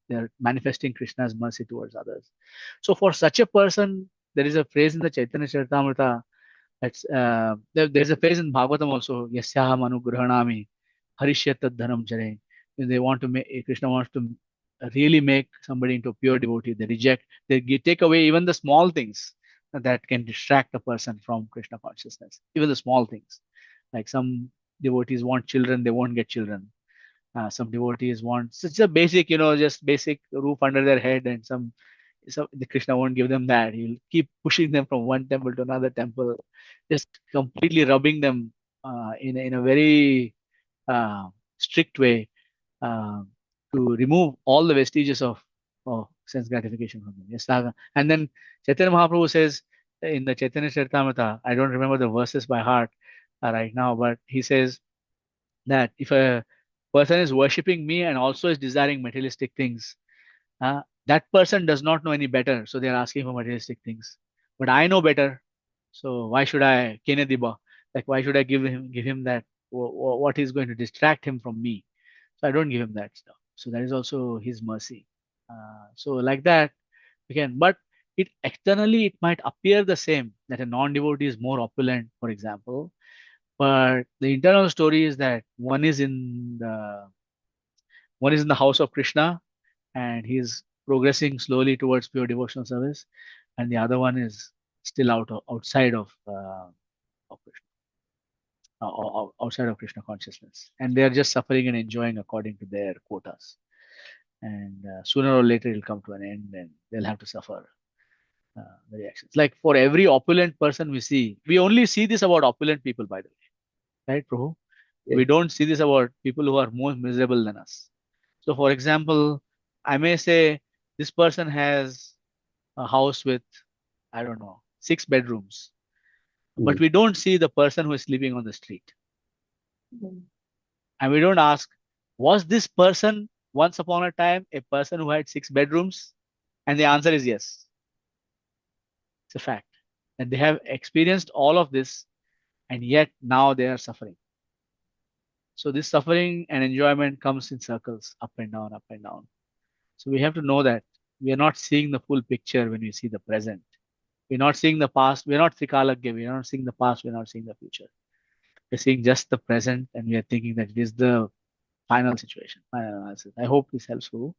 They're manifesting Krishna's mercy towards others. So for such a person, there is a phrase in the Chaitanya Charitamrita. There's a phrase in Bhagavatam also, Yasyaham anugrahanami harishyatad dhanam jare. They want to make, Krishna wants to really make somebody into a pure devotee. They take away even the small things that can distract a person from Krishna consciousness. Even the small things. Like some devotees want children, they won't get children. Some devotees want such a basic, just basic roof under their head, and the Krishna won't give them that. He'll keep pushing them from one temple to another temple, just completely rubbing them in a very strict way to remove all the vestiges of sense gratification from them. Yes, and then Chaitanya Mahaprabhu says in the Chaitanya Charitamrita, I don't remember the verses by heart right now, but he says that if a person is worshipping me and also is desiring materialistic things, that person does not know any better, so they are asking for materialistic things. But I know better, so why should I Kenediba? Like why should I give him that? What is going to distract him from me? So I don't give him that stuff. So that is also his mercy. So like that, again, but externally it might appear the same, that a non-devotee is more opulent, for example. But the internal story is that one is in the house of Krishna, and he's progressing slowly towards pure devotional service, and the other one is still outside of Krishna, outside of Krishna consciousness, and they are just suffering and enjoying according to their quotas. And sooner or later it'll come to an end, and they'll have to suffer the reactions. Like for every opulent person we only see this about opulent people, by the way, right, Prabhu? We don't see this about people who are more miserable than us. So for example, I may say this person has a house with, I don't know, 6 bedrooms, but we don't see the person who is sleeping on the street. And we don't ask, was this person once upon a time a person who had 6 bedrooms? And the answer is yes. It's a fact. And they have experienced all of this, and yet now they are suffering. So this suffering and enjoyment comes in circles, up and down, up and down. So we have to know that we are not seeing the full picture when we see the present. We're not seeing the past. We're not Trikalagya. We're not seeing the past. We're not seeing the future. We're seeing just the present, and we are thinking that it is the final situation, final analysis. I hope this helps you.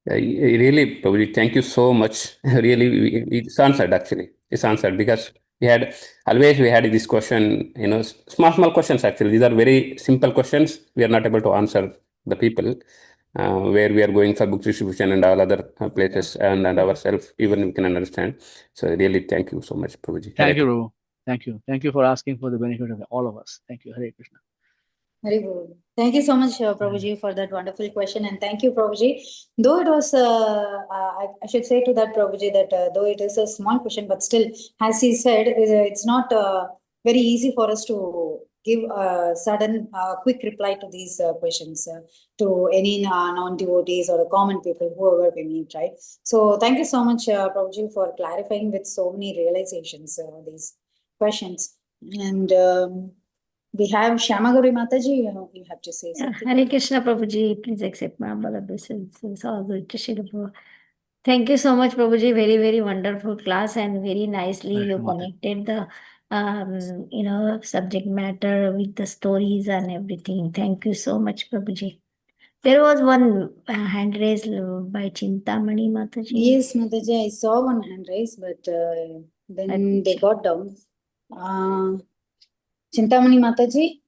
Really, Prabhuji, thank you so much. Really, it's answered actually. It's answered because we had this question, small questions actually. These are very simple questions. We are not able to answer the people where we are going for book distribution and all other places, and ourselves, even we can understand. So really, thank you so much, Prabhuji. Thank you, Prabhu. Thank you. Thank you for asking for the benefit of all of us. Thank you. Hare Krishna. Very good. Thank you so much, Prabhuji, for that wonderful question. And thank you, Prabhuji. Though it was, I should say to that, Prabhuji, that though it is a small question, but still, as he said, it's not very easy for us to give a sudden, quick reply to these questions to any non-devotees or the common people, whoever we meet, right? So thank you so much, Prabhuji, for clarifying with so many realizations these questions. And we have Shyamagauri Mataji, you have to say something. Hare Krishna, Prabhuji. Please accept my humble obeisances. All good to Srila Prabhu. Thank you so much, Prabhuji. Very, very wonderful class, and very nicely you connected the subject matter with the stories and everything. Thank you so much, Prabhuji. There was one hand raised by Chintamani Mataji. Yes, Mataji, I saw one hand raise, but then they got down. Chintamani Mataji?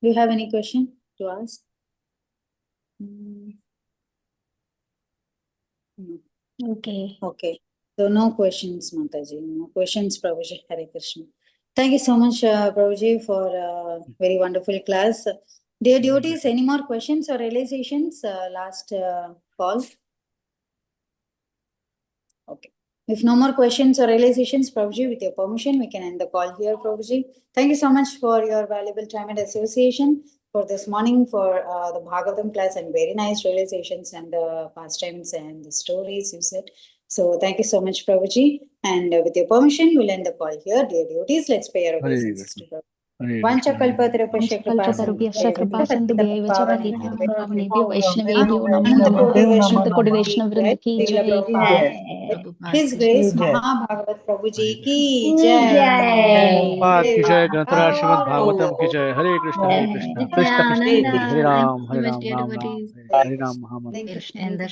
Do you have any question to ask? No. Okay. Okay. So no questions, Mataji. No questions, Prabhuji. Hare Krishna. Thank you so much, Prabhuji, for a very wonderful class. Dear devotees, any more questions or realizations? Last call. Okay. If no more questions or realizations, Prabhuji, with your permission, we can end the call here, Prabhuji. Thank you so much for your valuable time and association for this morning for the Bhagavatam class, and very nice realizations and the pastimes and the stories you said. So thank you so much, Prabhuji. And with your permission, we'll end the call here. Dear devotees, let's pay our obeisances to Prabhu. Vanchakalpatarupasya Vanchakalpatarubhyascha kripasindhubhyaiva cha Pavanebhyo pavanebhyo Vaishnavebhyo namo Ananta namo Koti Vaishnava Ananta Koti Vaishnava Vrinda ki Srila jai. Prabhupada. His Grace Mahabhagavat Prabhuji ki jai. Prabhupada ki jai, Granthara Srimad Gaura. Bhagavatam ki jai. Hare Krishna, Hare Krishna. Krishna Krishna, Nityananda. Hare Ram, Thank you Hare so much, Ram, dear Ram Ram, devotees. Hare Ram, Mahamantra. Thank you. And the